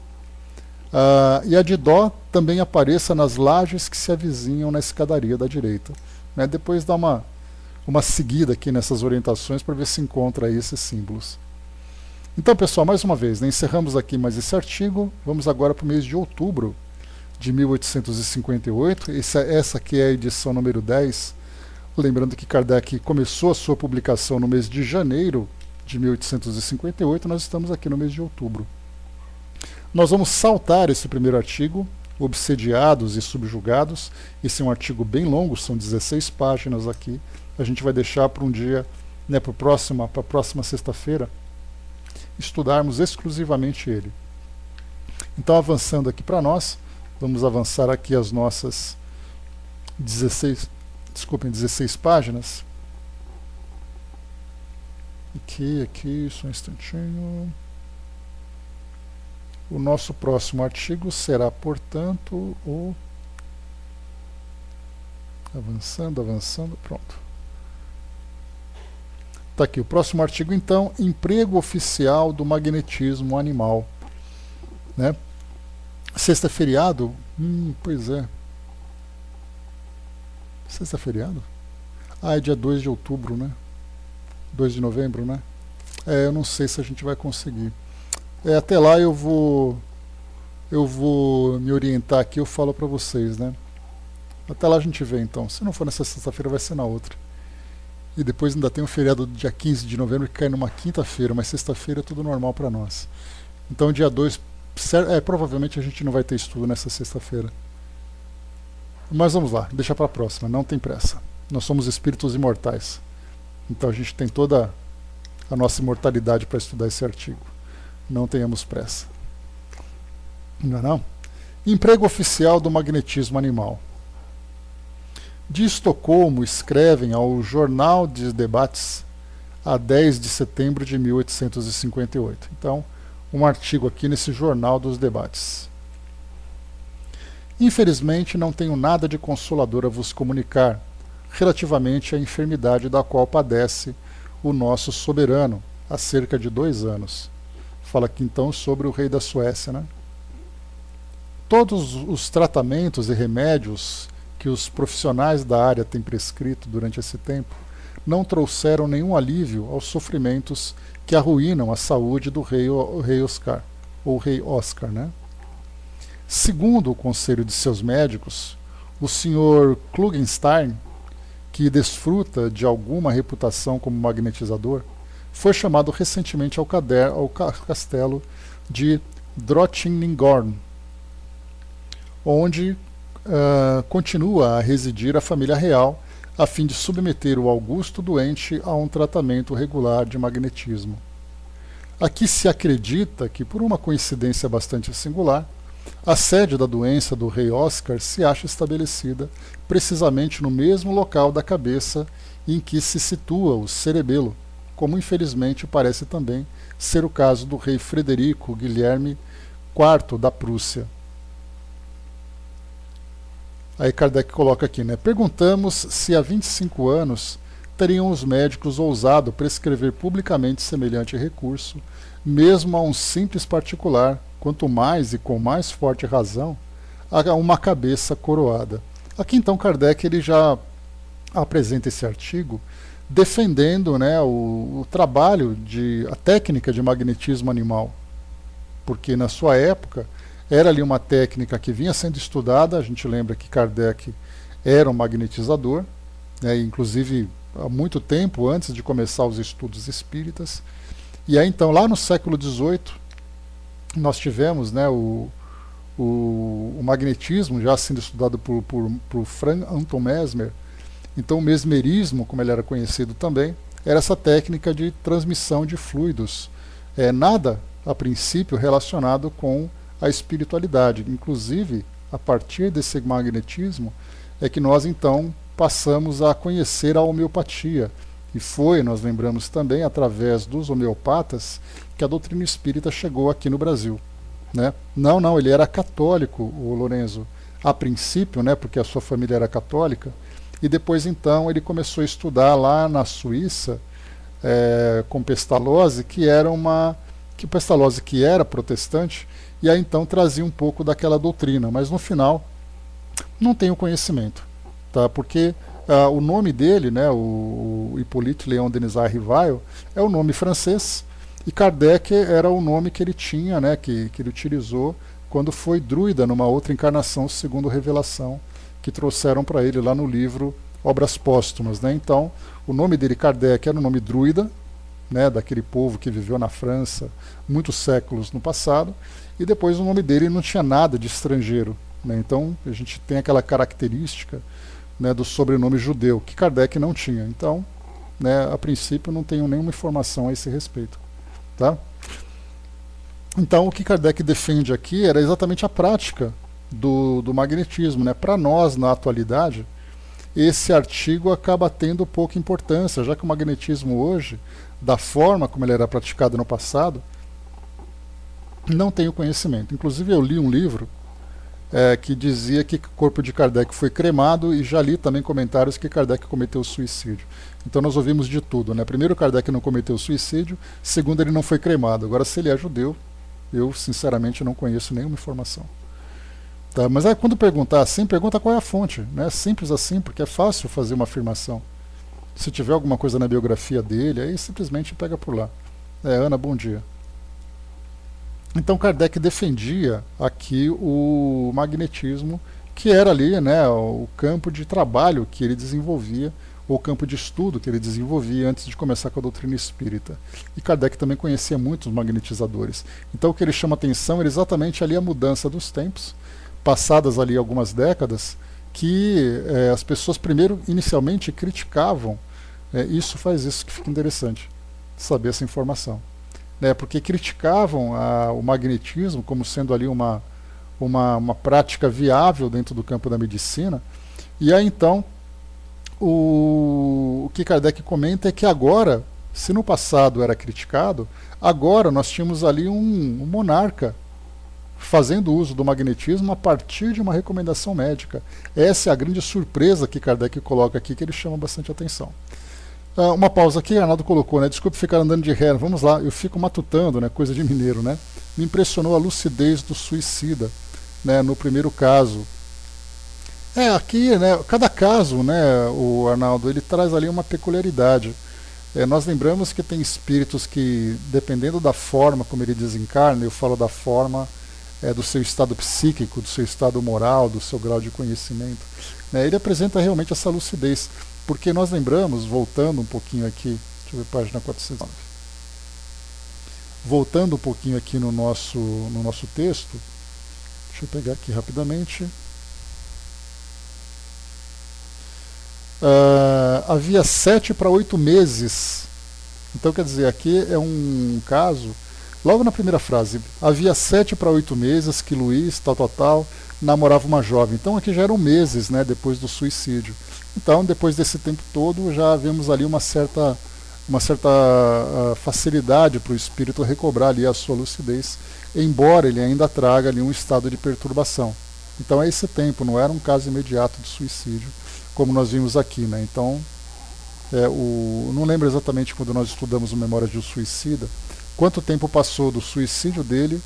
E a de Dó também apareça nas lajes que se avizinham na escadaria da direita. Né? Depois dá uma seguida aqui nessas orientações para ver se encontra aí esses símbolos. Então, pessoal, mais uma vez, né, encerramos aqui mais esse artigo. Vamos agora para o mês de outubro de 1858. Essa aqui é a edição número 10. Lembrando que Kardec começou a sua publicação no mês de janeiro de 1858, nós estamos aqui no mês de outubro. Nós vamos saltar esse primeiro artigo, Obsediados e Subjugados. Esse é um artigo bem longo, são 16 páginas aqui. A gente vai deixar para um dia, né, para a próxima sexta-feira, estudarmos exclusivamente ele. Então, avançando aqui para nós, vamos avançar aqui as nossas 16 páginas. Aqui, só um instantinho. O nosso próximo artigo será, portanto, o... Avançando, pronto. Está aqui o próximo artigo, então, emprego oficial do magnetismo animal. Né? Sexta é feriado? Pois é. Sexta é feriado? É dia 2 de outubro, né? 2 de novembro, né? Eu não sei se a gente vai conseguir. Até lá eu vou eu vou me orientar aqui, eu falo para vocês, né? Até lá a gente vê então. Se não for nessa sexta-feira, vai ser na outra. E depois ainda tem um feriado do dia 15 de novembro que cai numa quinta-feira, mas sexta-feira é tudo normal para nós. Então dia 2, provavelmente a gente não vai ter estudo nessa sexta-feira. Mas vamos lá, deixa para a próxima, não tem pressa. Nós somos espíritos imortais. Então a gente tem toda a nossa imortalidade para estudar esse artigo. Não tenhamos pressa. Não é não? Emprego oficial do magnetismo animal. De Estocolmo escrevem ao Jornal de Debates a 10 de setembro de 1858. Então, um artigo aqui nesse Jornal dos Debates. Infelizmente, não tenho nada de consolador a vos comunicar relativamente à enfermidade da qual padece o nosso soberano há cerca de 2 anos. Fala aqui então sobre o rei da Suécia, né? Todos os tratamentos e remédios que os profissionais da área têm prescrito durante esse tempo não trouxeram nenhum alívio aos sofrimentos que arruinam a saúde do rei Oscar, ou rei Oscar, né? Segundo o conselho de seus médicos, o Sr. Klugenstein, que desfruta de alguma reputação como magnetizador, foi chamado recentemente ao castelo de Drottningholm, onde continua a residir a família real, a fim de submeter o augusto doente a um tratamento regular de magnetismo. Aqui se acredita que, por uma coincidência bastante singular, a sede da doença do rei Oscar se acha estabelecida precisamente no mesmo local da cabeça em que se situa o cerebelo, como infelizmente parece também ser o caso do rei Frederico Guilherme IV da Prússia. Aí Kardec coloca aqui, né? Perguntamos se há 25 anos teriam os médicos ousado prescrever publicamente semelhante recurso, mesmo a um simples particular, quanto mais e com mais forte razão, a uma cabeça coroada. Aqui então Kardec ele já apresenta esse artigo defendendo, né, o trabalho, a técnica de magnetismo animal, porque na sua época era ali uma técnica que vinha sendo estudada. A gente lembra que Kardec era um magnetizador, né, inclusive há muito tempo antes de começar os estudos espíritas. E aí então lá no século XVIII nós tivemos, né, o magnetismo já sendo estudado por Frank Anton Mesmer. Então o mesmerismo, como ele era conhecido também, era essa técnica de transmissão de fluidos, nada a princípio relacionado com a espiritualidade. Inclusive, a partir desse magnetismo é que nós então passamos a conhecer a homeopatia. E foi, nós lembramos também, através dos homeopatas, que a doutrina espírita chegou aqui no Brasil, né? Não, ele era católico, o Lorenzo, a princípio, né, porque a sua família era católica, e depois então ele começou a estudar lá na Suíça com Pestalozzi, que Pestalozzi que era protestante, e aí então trazia um pouco daquela doutrina, mas no final não tem o conhecimento, tá? Porque o nome dele, né, o Hippolyte Léon Denis Rivail, é o nome francês, e Kardec era o nome que ele tinha, né, que ele utilizou quando foi druida numa outra encarnação, segundo revelação, que trouxeram para ele lá no livro Obras Póstumas, né? Então, o nome dele, Kardec, era o nome druida, né, daquele povo que viveu na França muitos séculos no passado, e depois o nome dele não tinha nada de estrangeiro, né? Então a gente tem aquela característica, né, do sobrenome judeu, que Kardec não tinha. Então, né, a princípio não tenho nenhuma informação a esse respeito, tá? Então o que Kardec defende aqui era exatamente a prática do magnetismo, né? Para nós, na atualidade, esse artigo acaba tendo pouca importância, já que o magnetismo hoje, da forma como ele era praticado no passado, não tenho conhecimento. Inclusive eu li um livro que dizia que o corpo de Kardec foi cremado, e já li também comentários que Kardec cometeu suicídio. Então nós ouvimos de tudo, né? Primeiro, Kardec não cometeu suicídio. Segundo, ele não foi cremado. Agora, se ele é judeu, eu sinceramente não conheço nenhuma informação. Tá? Mas aí quando perguntar assim, pergunta qual é a fonte, né? Simples assim, porque é fácil fazer uma afirmação. Se tiver alguma coisa na biografia dele, aí simplesmente pega por lá. Ana, bom dia. Então Kardec defendia aqui o magnetismo, que era ali, né, o campo de trabalho que ele desenvolvia, ou o campo de estudo que ele desenvolvia antes de começar com a doutrina espírita. E Kardec também conhecia muitos magnetizadores. Então o que ele chama atenção é exatamente ali a mudança dos tempos, passadas ali algumas décadas, que as pessoas primeiro, inicialmente, criticavam. Isso faz isso que fica interessante, saber essa informação. Porque criticavam o magnetismo como sendo ali uma prática viável dentro do campo da medicina. E aí então o que Kardec comenta é que agora, se no passado era criticado, agora nós tínhamos ali um monarca fazendo uso do magnetismo a partir de uma recomendação médica. Essa é a grande surpresa que Kardec coloca aqui, que ele chama bastante atenção. Uma pausa aqui, Arnaldo colocou, né? Desculpe ficar andando de ré, vamos lá, eu fico matutando, né? Coisa de mineiro, né? Me impressionou a lucidez do suicida, né? No primeiro caso. Aqui, né? Cada caso, né? O Arnaldo, ele traz ali uma peculiaridade. Nós lembramos que tem espíritos que, dependendo da forma como ele desencarna, eu falo da forma do seu estado psíquico, do seu estado moral, do seu grau de conhecimento, né? Ele apresenta realmente essa lucidez. Porque nós lembramos, voltando um pouquinho aqui, deixa eu ver, página 409. Voltando um pouquinho aqui no nosso texto, deixa eu pegar aqui rapidamente. Havia 7 para 8 meses. Então, quer dizer, aqui é um caso, logo na primeira frase, havia 7 para 8 meses que Luiz, tal, namorava uma jovem. Então, aqui já eram meses, né, depois do suicídio. Então, depois desse tempo todo, já vemos ali uma certa facilidade para o espírito recobrar ali a sua lucidez, embora ele ainda traga ali um estado de perturbação. Então, é esse tempo, não era um caso imediato de suicídio, como nós vimos aqui, né? Então, não lembro exatamente quando nós estudamos o Memórias de um Suicida, quanto tempo passou do suicídio dele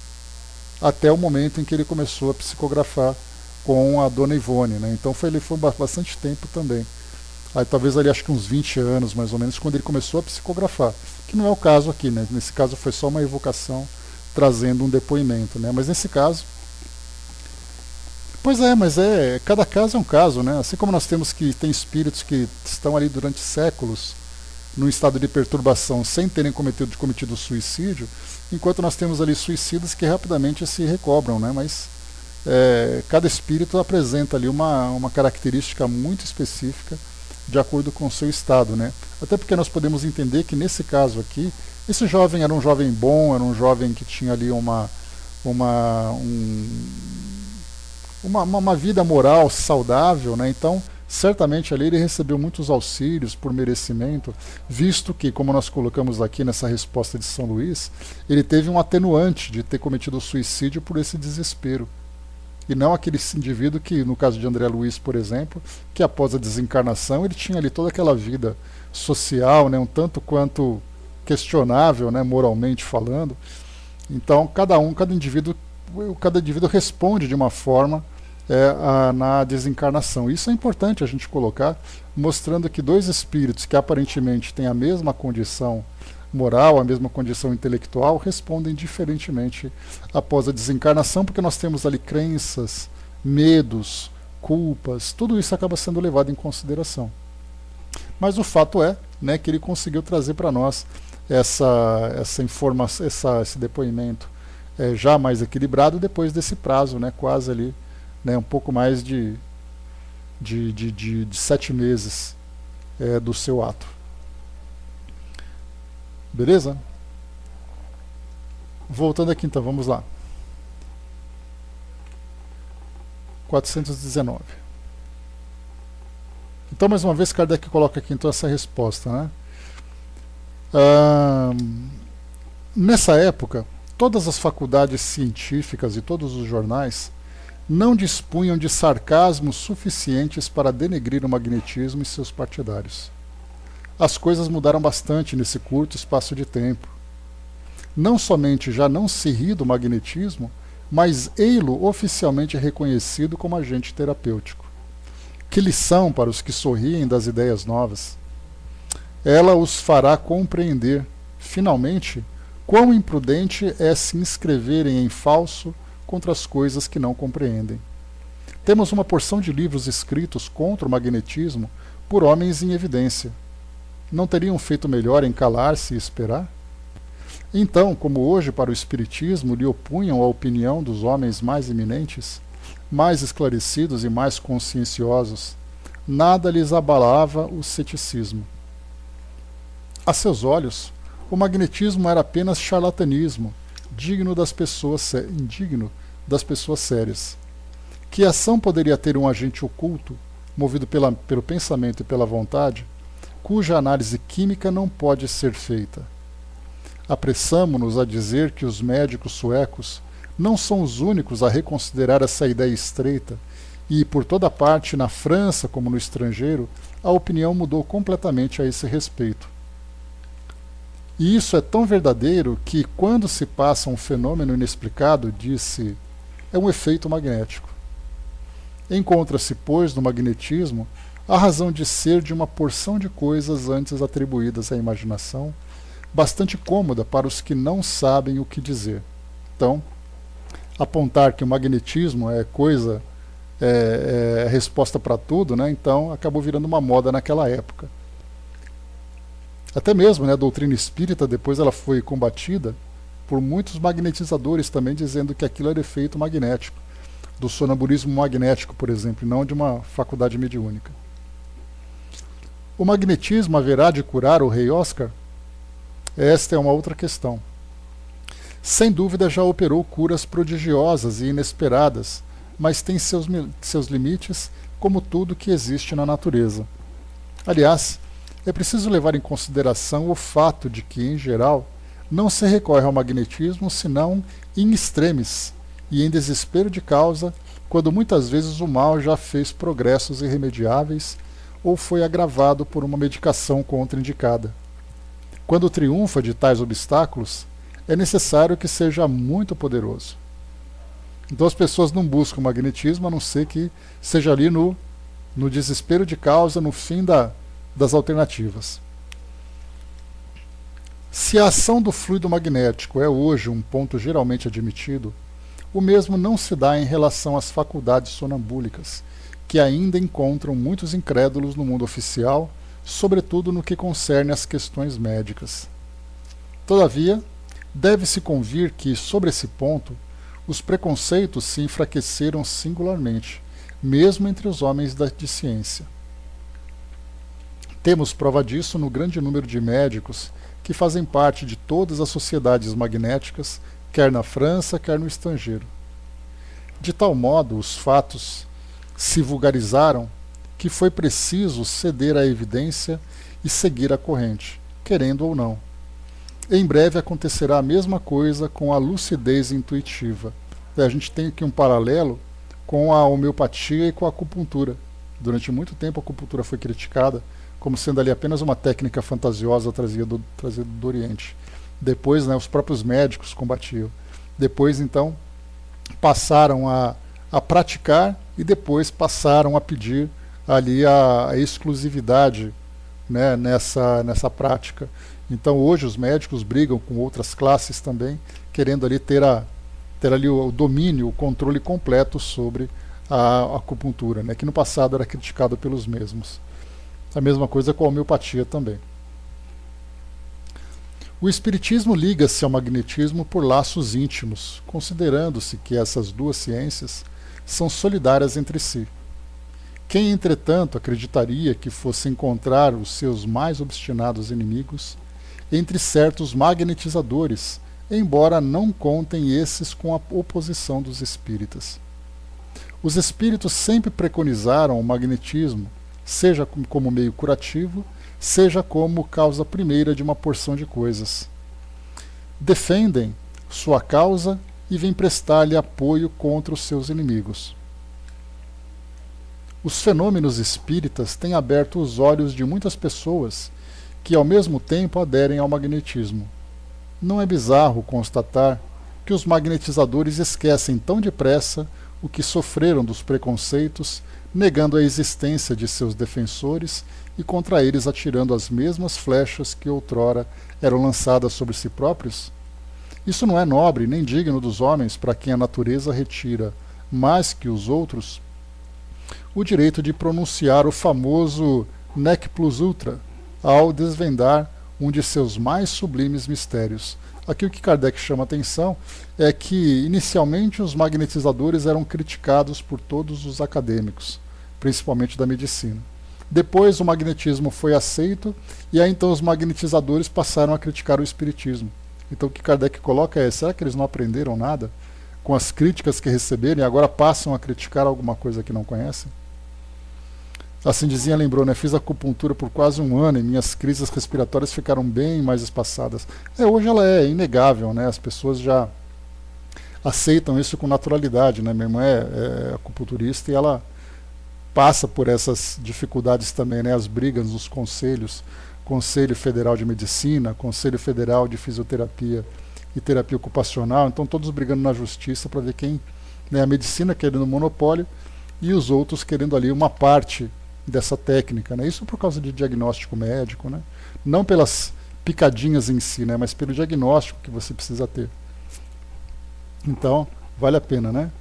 até o momento em que ele começou a psicografar com a dona Ivone, né? Então ele foi bastante tempo também. Aí talvez ali acho que uns 20 anos mais ou menos, quando ele começou a psicografar, que não é o caso aqui, né? Nesse caso foi só uma evocação trazendo um depoimento, né? Mas nesse caso, cada caso é um caso, né? Assim como nós temos que tem espíritos que estão ali durante séculos num estado de perturbação sem terem cometido suicídio, enquanto nós temos ali suicidas que rapidamente se recobram, né? Mas cada espírito apresenta ali uma característica muito específica de acordo com o seu estado, né? Até porque nós podemos entender que nesse caso aqui, esse jovem era um jovem bom, era um jovem que tinha ali uma vida moral saudável, né? Então, certamente ali ele recebeu muitos auxílios por merecimento, visto que, como nós colocamos aqui nessa resposta de São Luís, ele teve um atenuante de ter cometido o suicídio por esse desespero. E não aquele indivíduo que, no caso de André Luiz, por exemplo, que após a desencarnação ele tinha ali toda aquela vida social, né, um tanto quanto questionável, né, moralmente falando. Então, cada indivíduo responde de uma forma na desencarnação. Isso é importante a gente colocar, mostrando que dois espíritos que aparentemente têm a mesma condição moral, a mesma condição intelectual, respondem diferentemente após a desencarnação, porque nós temos ali crenças, medos, culpas, tudo isso acaba sendo levado em consideração. Mas o fato é, né, que ele conseguiu trazer para nós essa informação, esse depoimento já mais equilibrado depois desse prazo, né, quase ali, né, um pouco mais de 7 meses do seu ato. Beleza? Voltando aqui então, vamos lá. 419. Então, mais uma vez, Kardec coloca aqui então essa resposta, né? Nessa época, todas as faculdades científicas e todos os jornais não dispunham de sarcasmos suficientes para denegrir o magnetismo e seus partidários. As coisas mudaram bastante nesse curto espaço de tempo. Não somente já não se ri do magnetismo, mas ei-lo oficialmente reconhecido como agente terapêutico. Que lição para os que sorriem das ideias novas! Ela os fará compreender, finalmente, Quão imprudente é se inscreverem em falso contra as coisas que não compreendem. Temos uma porção de livros escritos contra o magnetismo por homens em evidência. Não teriam feito melhor em calar-se e esperar? Então, como hoje para o Espiritismo lhe opunham a opinião dos homens mais eminentes, mais esclarecidos e mais conscienciosos, nada lhes abalava o ceticismo. A seus olhos, o magnetismo era apenas charlatanismo, indigno das pessoas sérias. Que ação poderia ter um agente oculto, movido pelo pensamento e pela vontade, cuja análise química não pode ser feita? Apressamo-nos a dizer que os médicos suecos não são os únicos a reconsiderar essa ideia estreita, e por toda parte, na França como no estrangeiro, a opinião mudou completamente a esse respeito. E isso é tão verdadeiro que, quando se passa um fenômeno inexplicado, diz-se: é um efeito magnético. Encontra-se, pois, no magnetismo a razão de ser de uma porção de coisas antes atribuídas à imaginação, bastante cômoda para os que não sabem o que dizer. Então, apontar que o magnetismo é resposta para tudo, né? Então acabou virando uma moda naquela época. Até mesmo, né, a doutrina espírita depois ela foi combatida por muitos magnetizadores também, dizendo que aquilo era efeito magnético, do sonambulismo magnético, por exemplo, e não de uma faculdade mediúnica. O magnetismo haverá de curar o rei Oscar? Esta é uma outra questão. Sem dúvida já operou curas prodigiosas e inesperadas, mas tem seus limites, como tudo que existe na natureza. Aliás, é preciso levar em consideração o fato de que, em geral, não se recorre ao magnetismo senão in extremis e em desespero de causa, quando muitas vezes o mal já fez progressos irremediáveis ou foi agravado por uma medicação contraindicada. Quando triunfa de tais obstáculos, é necessário que seja muito poderoso. Então as pessoas não buscam o magnetismo a não ser que seja ali no desespero de causa, no fim das alternativas. Se a ação do fluido magnético é hoje um ponto geralmente admitido, o mesmo não se dá em relação às faculdades sonambúlicas, que ainda encontram muitos incrédulos no mundo oficial, sobretudo no que concerne às questões médicas. Todavia, deve-se convir que, sobre esse ponto, os preconceitos se enfraqueceram singularmente, mesmo entre os homens de ciência. Temos prova disso no grande número de médicos que fazem parte de todas as sociedades magnéticas, quer na França, quer no estrangeiro. De tal modo, os fatos se vulgarizaram que foi preciso ceder à evidência e seguir a corrente, querendo ou não. Em breve acontecerá a mesma coisa com a lucidez intuitiva. A gente tem aqui um paralelo com a homeopatia e com a acupuntura. Durante muito tempo a acupuntura foi criticada como sendo ali apenas uma técnica fantasiosa trazida do Oriente. Depois, né, os próprios médicos combatiam. Depois, então, passaram a praticar e depois passaram a pedir ali a exclusividade, né, nessa prática. Então hoje os médicos brigam com outras classes também, querendo ali ter ali o domínio, o controle completo sobre a acupuntura, né, que no passado era criticado pelos mesmos. A mesma coisa com a homeopatia também. O espiritismo liga-se ao magnetismo por laços íntimos, considerando-se que essas duas ciências são solidárias entre si. Quem, entretanto, acreditaria que fosse encontrar os seus mais obstinados inimigos entre certos magnetizadores, embora não contem esses com a oposição dos espíritas? Os espíritos sempre preconizaram o magnetismo, seja como meio curativo, seja como causa primeira de uma porção de coisas. Defendem sua causa e vêm prestar-lhe apoio contra os seus inimigos. Os fenômenos espíritas têm aberto os olhos de muitas pessoas que ao mesmo tempo aderem ao magnetismo. Não é bizarro constatar que os magnetizadores esquecem tão depressa o que sofreram dos preconceitos, negando a existência de seus defensores e contra eles atirando as mesmas flechas que outrora eram lançadas sobre si próprios? Isso não é nobre nem digno dos homens, para quem a natureza retira, mais que os outros, o direito de pronunciar o famoso nec plus ultra, ao desvendar um de seus mais sublimes mistérios. Aqui o que Kardec chama atenção é que, inicialmente, os magnetizadores eram criticados por todos os acadêmicos, principalmente da medicina. Depois o magnetismo foi aceito, e aí então os magnetizadores passaram a criticar o espiritismo. Então o que Kardec coloca é, será que eles não aprenderam nada com as críticas que receberam e agora passam a criticar alguma coisa que não conhecem? A Cindizinha lembrou, né? Fiz acupuntura por quase um ano e minhas crises respiratórias ficaram bem mais espaçadas. Hoje ela é inegável, né? As pessoas já aceitam isso com naturalidade, né? Minha irmã é acupunturista e ela passa por essas dificuldades também, né? As brigas nos conselhos, Conselho Federal de Medicina, Conselho Federal de Fisioterapia e Terapia Ocupacional, então todos brigando na justiça para ver quem, né? A medicina querendo monopólio e os outros querendo ali uma parte dessa técnica, né? Isso por causa de diagnóstico médico, né? Não pelas picadinhas em si, né? Mas pelo diagnóstico que você precisa ter. Então, vale a pena, né?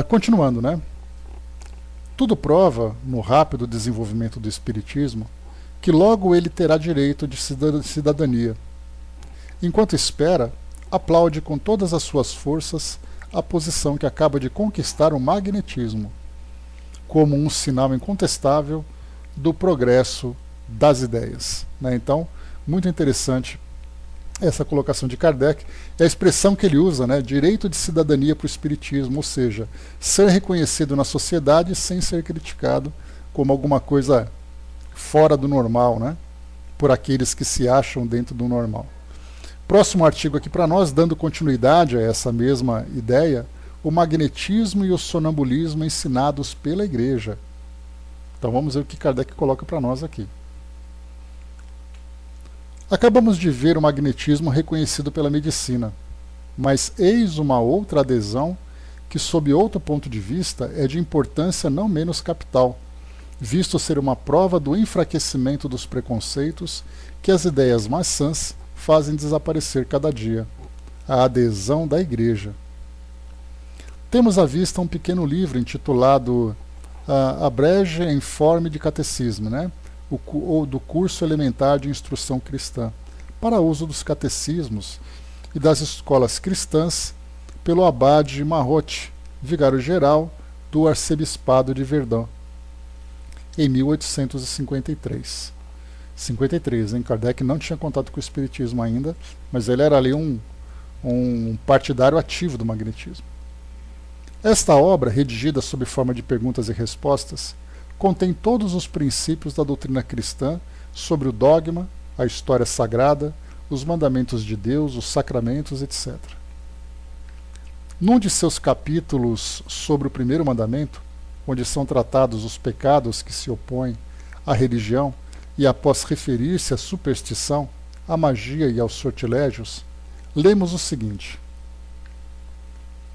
Continuando, né? Tudo prova, no rápido desenvolvimento do espiritismo, que logo ele terá direito de cidadania. Enquanto espera, aplaude com todas as suas forças a posição que acaba de conquistar o magnetismo, como um sinal incontestável do progresso das ideias, né? Então, muito interessante essa colocação de Kardec, é a expressão que ele usa, né? Direito de cidadania para o espiritismo, ou seja, ser reconhecido na sociedade sem ser criticado como alguma coisa fora do normal, né? Por aqueles que se acham dentro do normal. Próximo artigo aqui para nós, dando continuidade a essa mesma ideia, o magnetismo e o sonambulismo ensinados pela Igreja. Então vamos ver o que Kardec coloca para nós aqui. Acabamos de ver o magnetismo reconhecido pela medicina, mas eis uma outra adesão que, sob outro ponto de vista, é de importância não menos capital, visto ser uma prova do enfraquecimento dos preconceitos que as ideias mais sãs fazem desaparecer cada dia, a adesão da Igreja. Temos à vista um pequeno livro intitulado Abrege em Forme de Catecismo, né? Ou do curso elementar de instrução cristã, para uso dos catecismos e das escolas cristãs, pelo abade Marrote, vigário-geral do arcebispado de Verdun, em 1853. 53, hein? Kardec não tinha contato com o espiritismo ainda, mas ele era ali um partidário ativo do magnetismo. Esta obra, redigida sob forma de perguntas e respostas, contém todos os princípios da doutrina cristã sobre o dogma, a história sagrada, os mandamentos de Deus, os sacramentos, etc. Num de seus capítulos sobre o primeiro mandamento, onde são tratados os pecados que se opõem à religião, e após referir-se à superstição, à magia e aos sortilégios, lemos o seguinte: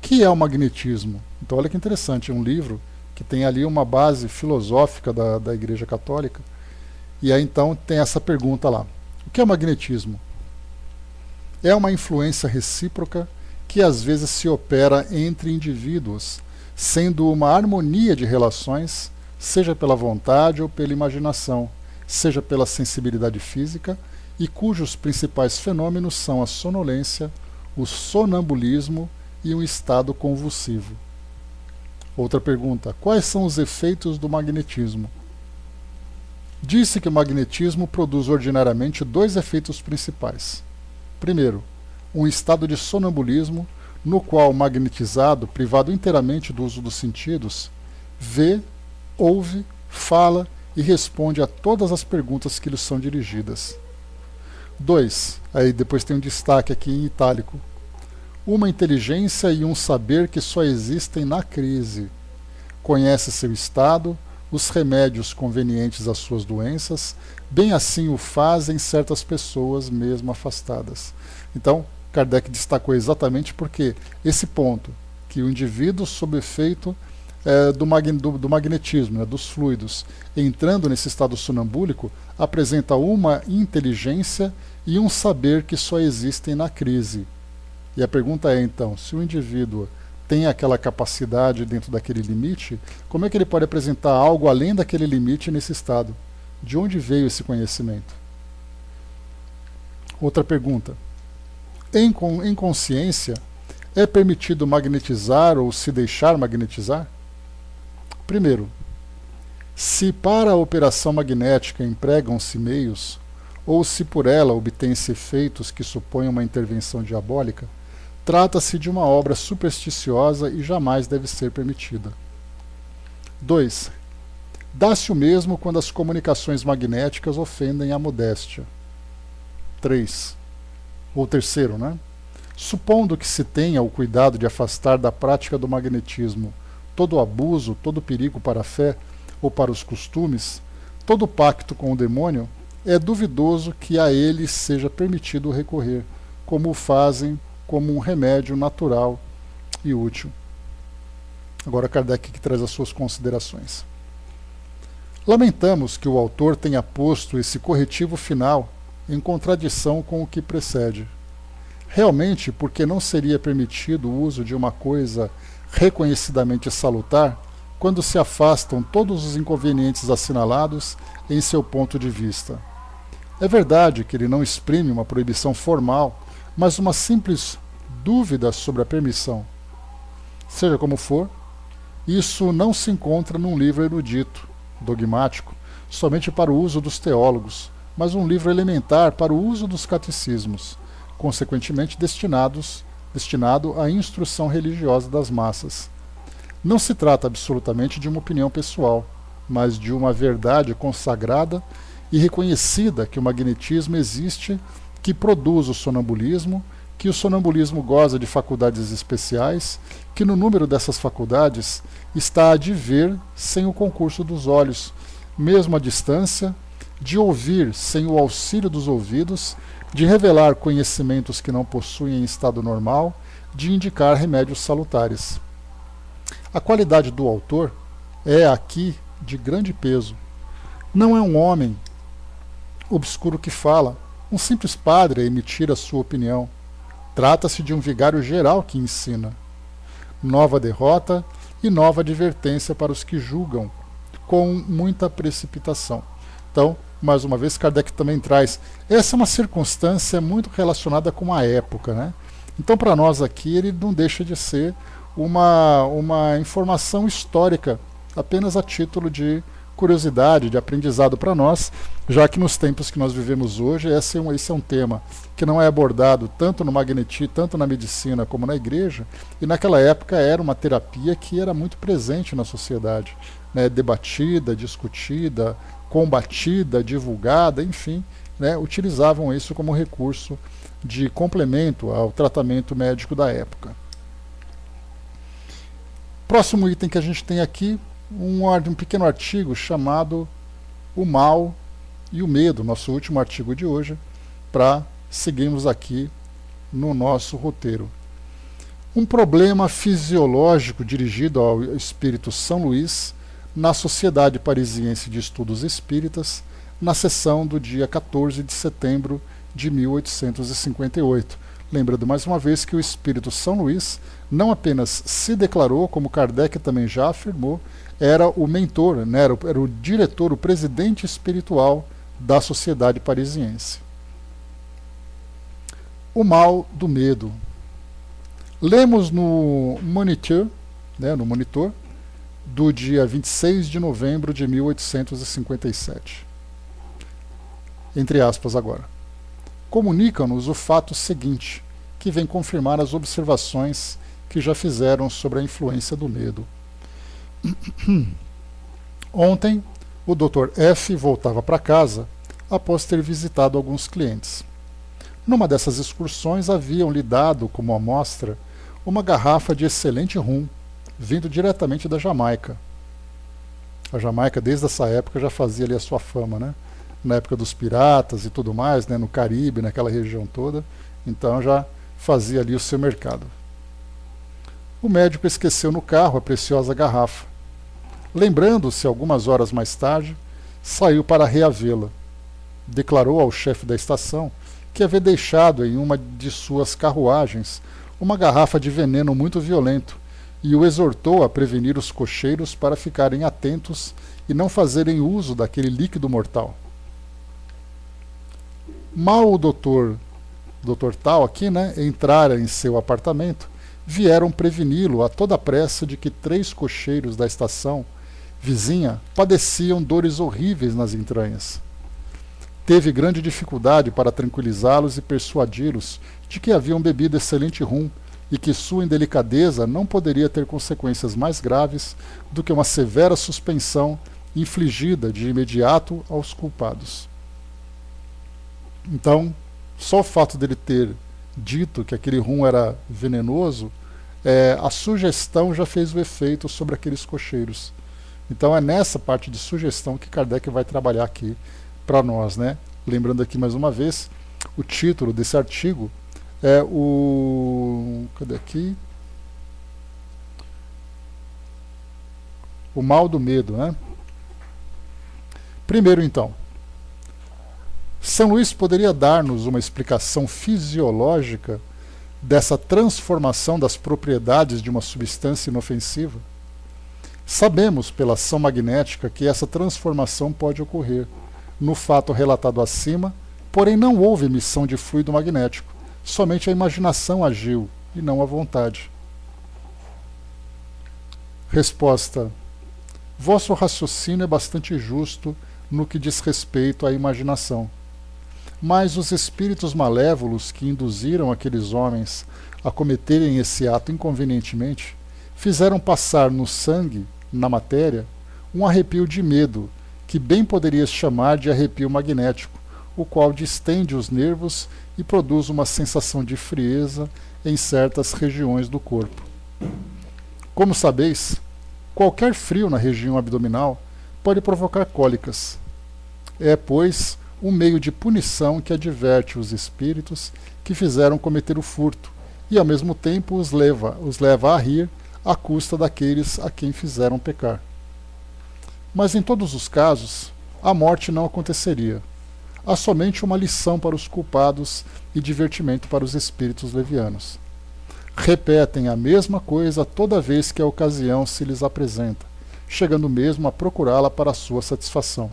que é o magnetismo? Então olha que interessante, é um livro que tem ali uma base filosófica da Igreja Católica, e aí então tem essa pergunta lá: o que é o magnetismo? É uma influência recíproca que às vezes se opera entre indivíduos, sendo uma harmonia de relações, seja pela vontade ou pela imaginação, seja pela sensibilidade física, e cujos principais fenômenos são a sonolência, o sonambulismo e um estado convulsivo. Outra pergunta: quais são os efeitos do magnetismo? Disse que o magnetismo produz ordinariamente dois efeitos principais. Primeiro, um estado de sonambulismo, no qual o magnetizado, privado inteiramente do uso dos sentidos, vê, ouve, fala e responde a todas as perguntas que lhe são dirigidas. 2. Aí depois tem um destaque aqui em itálico: uma inteligência e um saber que só existem na crise. Conhece seu estado, os remédios convenientes às suas doenças, bem assim o fazem certas pessoas mesmo afastadas. Então, Kardec destacou exatamente porque esse ponto, que o indivíduo sob efeito do magnetismo, né, dos fluidos, entrando nesse estado sonambúlico, apresenta uma inteligência e um saber que só existem na crise. E a pergunta é, então, se o indivíduo tem aquela capacidade dentro daquele limite, como é que ele pode apresentar algo além daquele limite nesse estado? De onde veio esse conhecimento? Outra pergunta. Em consciência, é permitido magnetizar ou se deixar magnetizar? Primeiro, se para a operação magnética empregam-se meios, ou se por ela obtêm-se efeitos que supõem uma intervenção diabólica, trata-se de uma obra supersticiosa e jamais deve ser permitida. 2. Dá-se o mesmo quando as comunicações magnéticas ofendem a modéstia. 3. Ou terceiro, né? Supondo que se tenha o cuidado de afastar da prática do magnetismo todo abuso, todo perigo para a fé ou para os costumes, todo pacto com o demônio, é duvidoso que a ele seja permitido recorrer, como o fazem como um remédio natural e útil. Agora Kardec que traz as suas considerações. Lamentamos que o autor tenha posto esse corretivo final em contradição com o que precede. Realmente, porque não seria permitido o uso de uma coisa reconhecidamente salutar, quando se afastam todos os inconvenientes assinalados em seu ponto de vista. É verdade que ele não exprime uma proibição formal, mas uma simples dúvida sobre a permissão. Seja como for, isso não se encontra num livro erudito, dogmático, somente para o uso dos teólogos, mas um livro elementar para o uso dos catecismos, consequentemente destinado à instrução religiosa das massas. Não se trata absolutamente de uma opinião pessoal, mas de uma verdade consagrada e reconhecida que o magnetismo existe, que produz o sonambulismo, que o sonambulismo goza de faculdades especiais, que no número dessas faculdades está a de ver sem o concurso dos olhos, mesmo à distância, de ouvir sem o auxílio dos ouvidos, de revelar conhecimentos que não possuem em estado normal, de indicar remédios salutares. A qualidade do autor é aqui de grande peso. Não é um homem obscuro que fala, um simples padre a emitir a sua opinião. Trata-se de um vigário geral que ensina. Nova derrota e nova advertência para os que julgam com muita precipitação. Então, mais uma vez, Kardec também traz. Essa é uma circunstância muito relacionada com a época, né? Então, para nós aqui, ele não deixa de ser uma informação histórica, apenas a título de curiosidade, de aprendizado para nós, já que nos tempos que nós vivemos hoje, esse é um tema que não é abordado tanto no magnetismo, tanto na medicina como na igreja, e naquela época era uma terapia que era muito presente na sociedade, né, debatida, discutida, combatida, divulgada, enfim, né, utilizavam isso como recurso de complemento ao tratamento médico da época. Próximo item que a gente tem aqui, um pequeno artigo chamado O Mal e o Medo, nosso último artigo de hoje, para seguirmos aqui no nosso roteiro. Um problema fisiológico dirigido ao espírito São Luís na Sociedade Parisiense de Estudos Espíritas, na sessão do dia 14 de setembro de 1858. Lembrando mais uma vez que o espírito São Luís não apenas se declarou, como Kardec também já afirmou, era o mentor, né, era o diretor, o presidente espiritual da Sociedade Parisiense. O mal do medo. Lemos no Moniteur, né, no Monitor, do dia 26 de novembro de 1857. Entre aspas agora. Comunica-nos o fato seguinte, que vem confirmar as observações que já fizeram sobre a influência do medo. Ontem, o Dr. F. voltava para casa após ter visitado alguns clientes. Numa dessas excursões, haviam-lhe dado como amostra uma garrafa de excelente rum, vindo diretamente da Jamaica. A Jamaica, desde essa época, já fazia ali a sua fama, né? Na época dos piratas e tudo mais, né? No Caribe, naquela região toda. Então já fazia ali o seu mercado. O médico esqueceu no carro a preciosa garrafa. Lembrando-se, algumas horas mais tarde, saiu para reavê-la. Declarou ao chefe da estação que havia deixado em uma de suas carruagens uma garrafa de veneno muito violento e o exortou a prevenir os cocheiros para ficarem atentos e não fazerem uso daquele líquido mortal. Mal o doutor Tal aqui, entrara em seu apartamento, vieram preveni-lo a toda pressa de que 3 cocheiros da estação vizinha padeciam dores horríveis nas entranhas. Teve grande dificuldade para tranquilizá-los e persuadi-los de que haviam bebido excelente rum e que sua indelicadeza não poderia ter consequências mais graves do que uma severa suspensão infligida de imediato aos culpados. Então, só o fato dele ter dito que aquele rum era venenoso, a sugestão já fez o efeito sobre aqueles cocheiros. Então é nessa parte de sugestão que Kardec vai trabalhar aqui para nós, Lembrando aqui mais uma vez, o título desse artigo é o... Cadê aqui? O mal do medo, Primeiro, então, São Luís poderia dar-nos uma explicação fisiológica dessa transformação das propriedades de uma substância inofensiva? Sabemos, pela ação magnética, que essa transformação pode ocorrer no fato relatado acima, porém não houve emissão de fluido magnético, somente a imaginação agiu, e não a vontade. Resposta: vosso raciocínio é bastante justo no que diz respeito à imaginação. Mas os espíritos malévolos que induziram aqueles homens a cometerem esse ato inconvenientemente, fizeram passar no sangue, na matéria, um arrepio de medo, que bem poderias chamar de arrepio magnético, o qual distende os nervos e produz uma sensação de frieza em certas regiões do corpo. Como sabeis, qualquer frio na região abdominal pode provocar cólicas. É, pois, um meio de punição que adverte os espíritos que fizeram cometer o furto e, ao mesmo tempo, os leva a rir à custa daqueles a quem fizeram pecar. Mas, em todos os casos, a morte não aconteceria. Há somente uma lição para os culpados e divertimento para os espíritos levianos. Repetem a mesma coisa toda vez que a ocasião se lhes apresenta, chegando mesmo a procurá-la para a sua satisfação.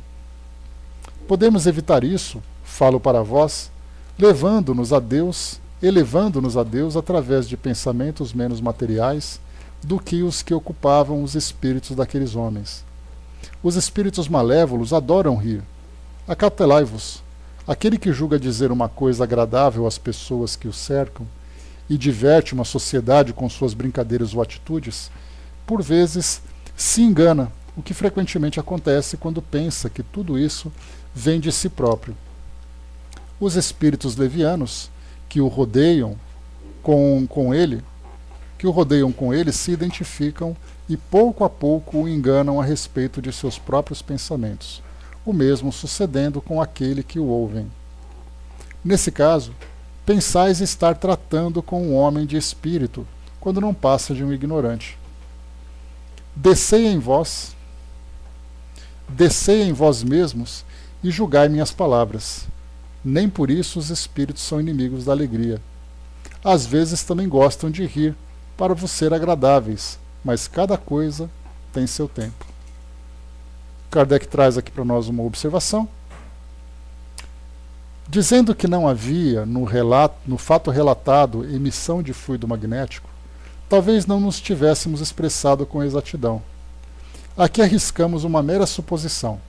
Podemos evitar isso, falo para vós, elevando-nos a Deus através de pensamentos menos materiais do que os que ocupavam os espíritos daqueles homens. Os espíritos malévolos adoram rir. Acautelai-vos. Aquele que julga dizer uma coisa agradável às pessoas que o cercam e diverte uma sociedade com suas brincadeiras ou atitudes, por vezes se engana, o que frequentemente acontece quando pensa que tudo isso vem de si próprio. Os espíritos levianos que o rodeiam com ele se identificam e pouco a pouco o enganam a respeito de seus próprios pensamentos, o mesmo sucedendo com aquele que o ouvem. Nesse caso, pensais estar tratando com um homem de espírito, quando não passa de um ignorante. Descei em vós mesmos e julgai minhas palavras. Nem por isso os espíritos são inimigos da alegria. Às vezes também gostam de rir, para vos ser agradáveis, mas cada coisa tem seu tempo. Kardec traz aqui para nós uma observação, dizendo que não havia no fato relatado emissão de fluido magnético, talvez não nos tivéssemos expressado com exatidão. Aqui arriscamos uma mera suposição.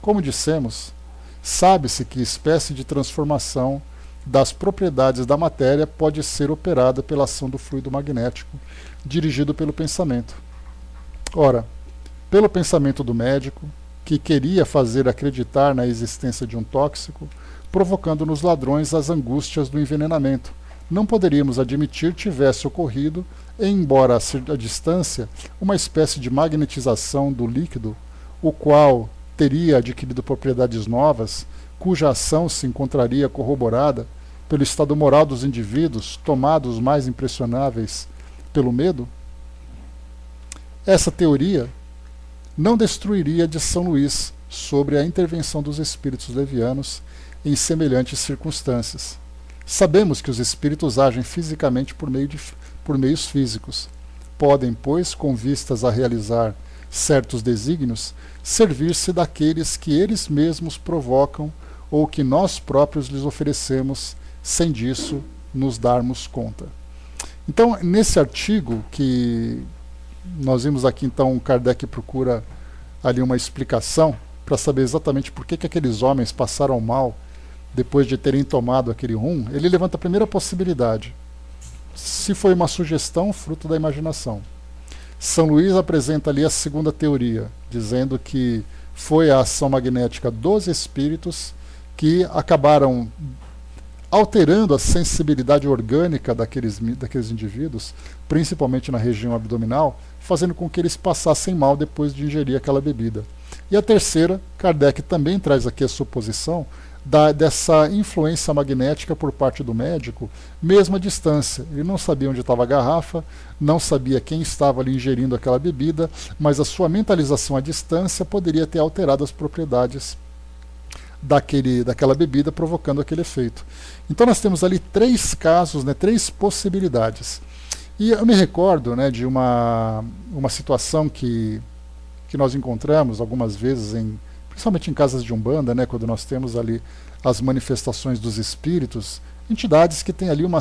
Como dissemos, sabe-se que espécie de transformação das propriedades da matéria pode ser operada pela ação do fluido magnético, dirigido pelo pensamento. Ora, pelo pensamento do médico, que queria fazer acreditar na existência de um tóxico, provocando nos ladrões as angústias do envenenamento, não poderíamos admitir tivesse ocorrido, embora a distância, uma espécie de magnetização do líquido, o qual teria adquirido propriedades novas, cuja ação se encontraria corroborada pelo estado moral dos indivíduos, tomados mais impressionáveis pelo medo? Essa teoria não destruiria de São Luís sobre a intervenção dos espíritos levianos em semelhantes circunstâncias. Sabemos que os espíritos agem fisicamente por meios físicos. Podem, pois, com vistas a realizar certos desígnios, servir-se daqueles que eles mesmos provocam ou que nós próprios lhes oferecemos, sem disso nos darmos conta. Então, nesse artigo que nós vimos aqui, então, Kardec procura ali uma explicação para saber exatamente por que aqueles homens passaram mal depois de terem tomado aquele rum. Ele levanta a primeira possibilidade: se foi uma sugestão fruto da imaginação. São Luís apresenta ali a segunda teoria, dizendo que foi a ação magnética dos espíritos que acabaram alterando a sensibilidade orgânica daqueles indivíduos, principalmente na região abdominal, fazendo com que eles passassem mal depois de ingerir aquela bebida. E a terceira, Kardec também traz aqui a suposição dessa influência magnética por parte do médico, mesmo à distância. Ele não sabia onde estava a garrafa, não sabia quem estava ali ingerindo aquela bebida, mas a sua mentalização à distância poderia ter alterado as propriedades daquela bebida, provocando aquele efeito. Então nós temos ali 3 casos, 3 possibilidades. E eu me recordo de uma situação que nós encontramos algumas vezes, principalmente em casas de Umbanda, quando nós temos ali as manifestações dos espíritos, entidades que têm ali um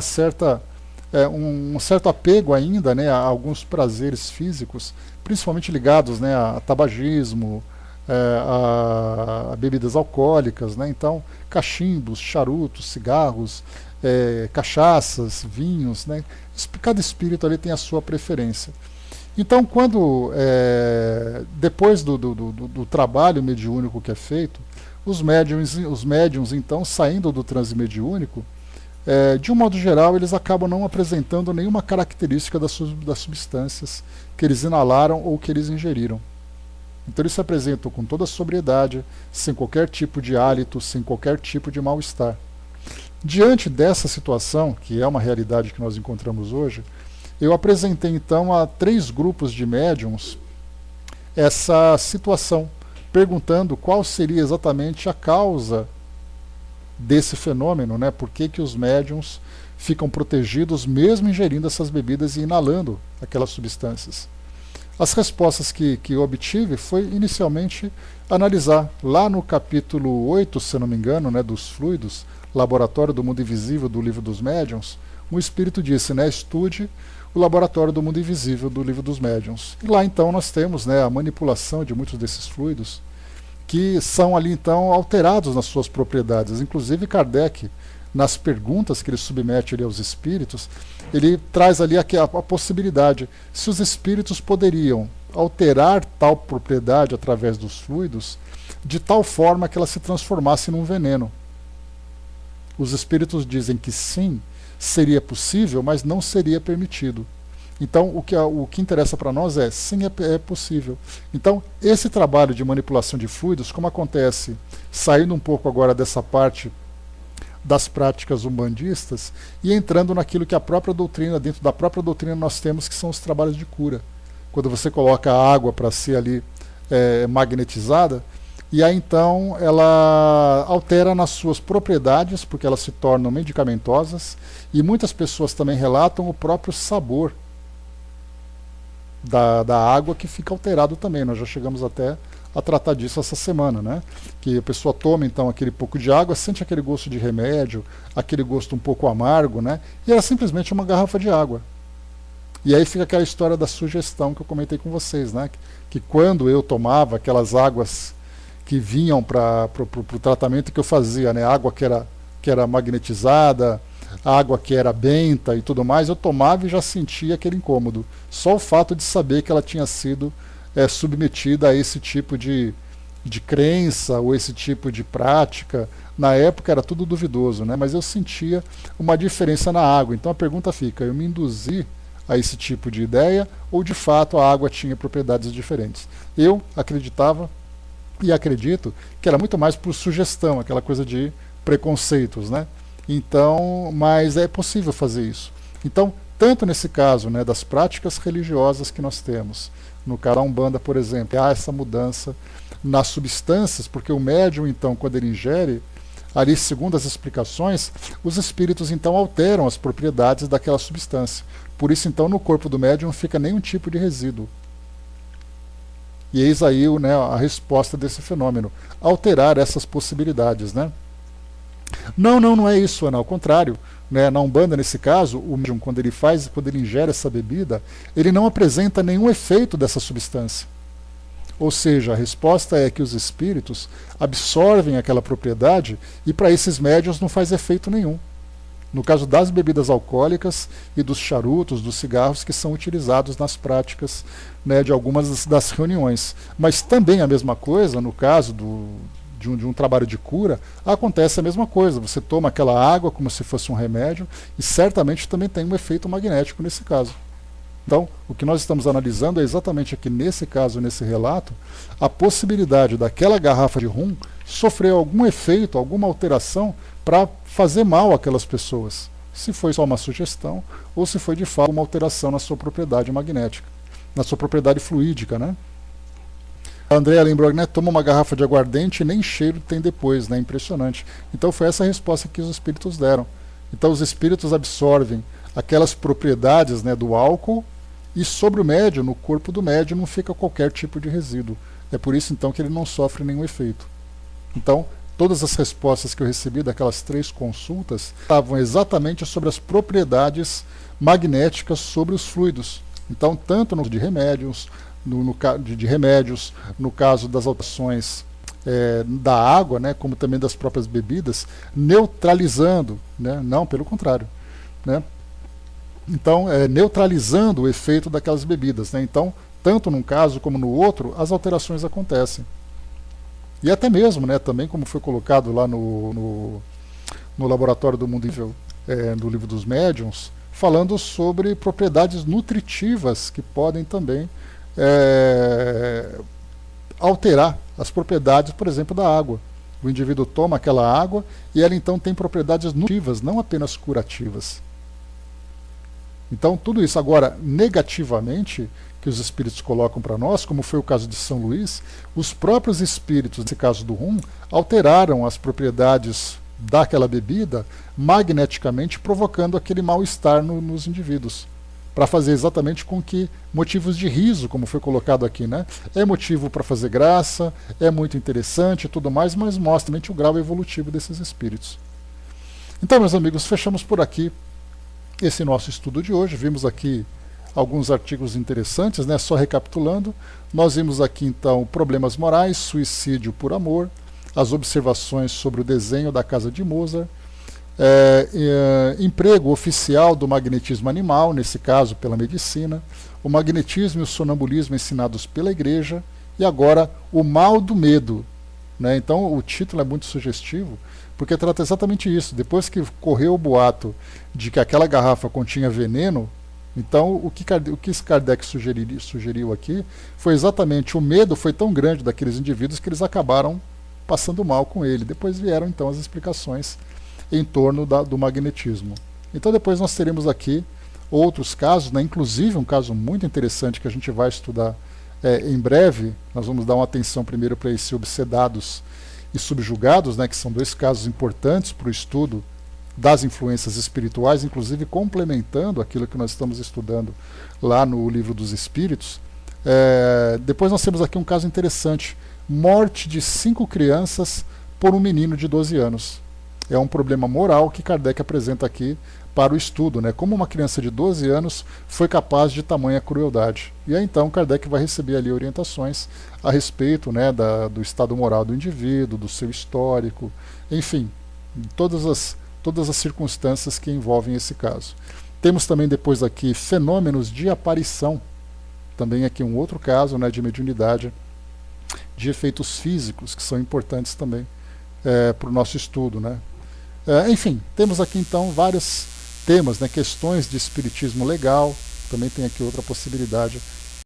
certo apego ainda a alguns prazeres físicos, principalmente ligados a tabagismo, a bebidas alcoólicas, então cachimbos, charutos, cigarros, cachaças, vinhos, cada espírito ali tem a sua preferência. Então, quando depois do trabalho mediúnico que é feito, os médiuns então, saindo do transe mediúnico, de um modo geral, eles acabam não apresentando nenhuma característica das substâncias que eles inalaram ou que eles ingeriram. Então eles se apresentam com toda a sobriedade, sem qualquer tipo de hálito, sem qualquer tipo de mal-estar. Diante dessa situação, que é uma realidade que nós encontramos hoje, eu apresentei então a 3 grupos de médiuns essa situação, perguntando qual seria exatamente a causa desse fenômeno, por que os médiuns ficam protegidos mesmo ingerindo essas bebidas e inalando aquelas substâncias. As respostas que eu obtive foi inicialmente analisar lá no capítulo 8, se não me engano, dos fluidos, Laboratório do Mundo Invisível do Livro dos Médiuns, um espírito disse, estude o Laboratório do Mundo Invisível do Livro dos Médiuns. E lá então nós temos a manipulação de muitos desses fluidos que são ali então alterados nas suas propriedades. Inclusive Kardec, nas perguntas que ele submete ali aos espíritos, ele traz ali a possibilidade, se os espíritos poderiam alterar tal propriedade através dos fluidos, de tal forma que ela se transformasse num veneno. Os espíritos dizem que sim, seria possível, mas não seria permitido. Então, o que interessa para nós sim, é possível. Então, esse trabalho de manipulação de fluidos, como acontece, saindo um pouco agora dessa parte das práticas umbandistas e entrando naquilo que a própria doutrina, dentro da própria doutrina nós temos, que são os trabalhos de cura. Quando você coloca a água para ser ali magnetizada, e aí então ela altera nas suas propriedades, porque elas se tornam medicamentosas, e muitas pessoas também relatam o próprio sabor da água, que fica alterado também. Nós já chegamos até a tratar disso essa semana, que a pessoa toma então aquele pouco de água, sente aquele gosto de remédio, aquele gosto um pouco amargo, e era simplesmente uma garrafa de água. E aí fica aquela história da sugestão que eu comentei com vocês, que quando eu tomava aquelas águas que vinham para o tratamento que eu fazia, água que era magnetizada, água que era benta e tudo mais, eu tomava e já sentia aquele incômodo. Só o fato de saber que ela tinha sido submetida a esse tipo de crença ou esse tipo de prática. Na época era tudo duvidoso, mas eu sentia uma diferença na água. Então a pergunta fica, eu me induzi a esse tipo de ideia ou de fato a água tinha propriedades diferentes? Eu acreditava e acredito que era muito mais por sugestão, aquela coisa de preconceitos, Então, mas é possível fazer isso. Então, tanto nesse caso, das práticas religiosas que nós temos, no caso da Umbanda, por exemplo, há essa mudança nas substâncias, porque o médium, então, quando ele ingere ali, segundo as explicações, os espíritos então alteram as propriedades daquela substância. Por isso então no corpo do médium não fica nenhum tipo de resíduo. E eis aí, né, a resposta desse fenômeno, alterar essas possibilidades, né? Não é isso, Ana, ao contrário, né, na Umbanda, nesse caso, o médium, quando ele ingere essa bebida, ele não apresenta nenhum efeito dessa substância. Ou seja, a resposta é que os espíritos absorvem aquela propriedade e para esses médiuns não faz efeito nenhum. No caso das bebidas alcoólicas e dos charutos, dos cigarros que são utilizados nas práticas, né, de algumas das reuniões. Mas também a mesma coisa, no caso de um trabalho de cura, acontece a mesma coisa. Você toma aquela água como se fosse um remédio e certamente também tem um efeito magnético nesse caso. Então, o que nós estamos analisando é exatamente aqui nesse caso, nesse relato, a possibilidade daquela garrafa de rum sofrer algum efeito, alguma alteração para fazer mal àquelas pessoas. Se foi só uma sugestão ou se foi de fato uma alteração na sua propriedade magnética, na sua propriedade fluídica, né? A Andrea lembrou, né, toma uma garrafa de aguardente e nem cheiro tem depois, né? Impressionante. Então foi essa a resposta que os espíritos deram. Então os espíritos absorvem aquelas propriedades, né, do álcool e sobre o médium, no corpo do médium, não fica qualquer tipo de resíduo. É por isso então que ele não sofre nenhum efeito. Então, todas as respostas que eu recebi daquelas 3 consultas estavam exatamente sobre as propriedades magnéticas sobre os fluidos. Então, tanto no de remédios, no caso das alterações da água, né, como também das próprias bebidas, neutralizando, né, não, pelo contrário, né? Então, neutralizando o efeito daquelas bebidas, né? Então, tanto num caso como no outro, as alterações acontecem. E até mesmo, né, também como foi colocado lá no Laboratório do Mundo Invisível, no Livro dos Médiuns, falando sobre propriedades nutritivas que podem também alterar as propriedades, por exemplo, da água. O indivíduo toma aquela água e ela então tem propriedades nutritivas, não apenas curativas. Então, tudo isso agora, negativamente, que os espíritos colocam para nós, como foi o caso de São Luís, os próprios espíritos, nesse caso do rum, alteraram as propriedades daquela bebida magneticamente, provocando aquele mal-estar nos indivíduos, para fazer exatamente com que motivos de riso, como foi colocado aqui, né? É motivo para fazer graça, é muito interessante e tudo mais, mas mostra também o grau evolutivo desses espíritos. Então, meus amigos, fechamos por aqui esse nosso estudo de hoje. Vimos aqui alguns artigos interessantes, né? Só recapitulando, nós vimos aqui então problemas morais, suicídio por amor, as observações sobre o desenho da casa de Mozart, emprego oficial do magnetismo animal, nesse caso pela medicina, o magnetismo e o sonambulismo ensinados pela igreja, e agora o mal do medo, né? Então o título é muito sugestivo, porque trata exatamente isso. Depois que correu o boato de que aquela garrafa continha veneno, então o que Kardec sugeriu aqui foi exatamente o medo foi tão grande daqueles indivíduos que eles acabaram passando mal com ele. Depois vieram então as explicações em torno do magnetismo. Então depois nós teremos aqui outros casos, né? Inclusive um caso muito interessante que a gente vai estudar em breve. Nós vamos dar uma atenção primeiro para esses obsedados e subjugados, né, que são 2 casos importantes para o estudo das influências espirituais, inclusive complementando aquilo que nós estamos estudando lá no Livro dos Espíritos. Depois nós temos aqui um caso interessante, morte de 5 crianças por um menino de 12 anos. É um problema moral que Kardec apresenta aqui para o estudo, né? Como uma criança de 12 anos foi capaz de tamanha crueldade. E aí então Kardec vai receber ali orientações a respeito, né, do estado moral do indivíduo, do seu histórico, enfim, todas as circunstâncias que envolvem esse caso. Temos também depois aqui fenômenos de aparição, também aqui um outro caso, né, de mediunidade, de efeitos físicos, que são importantes também para o nosso estudo, né? Enfim, temos aqui então vários temas, né, questões de espiritismo legal, também tem aqui outra possibilidade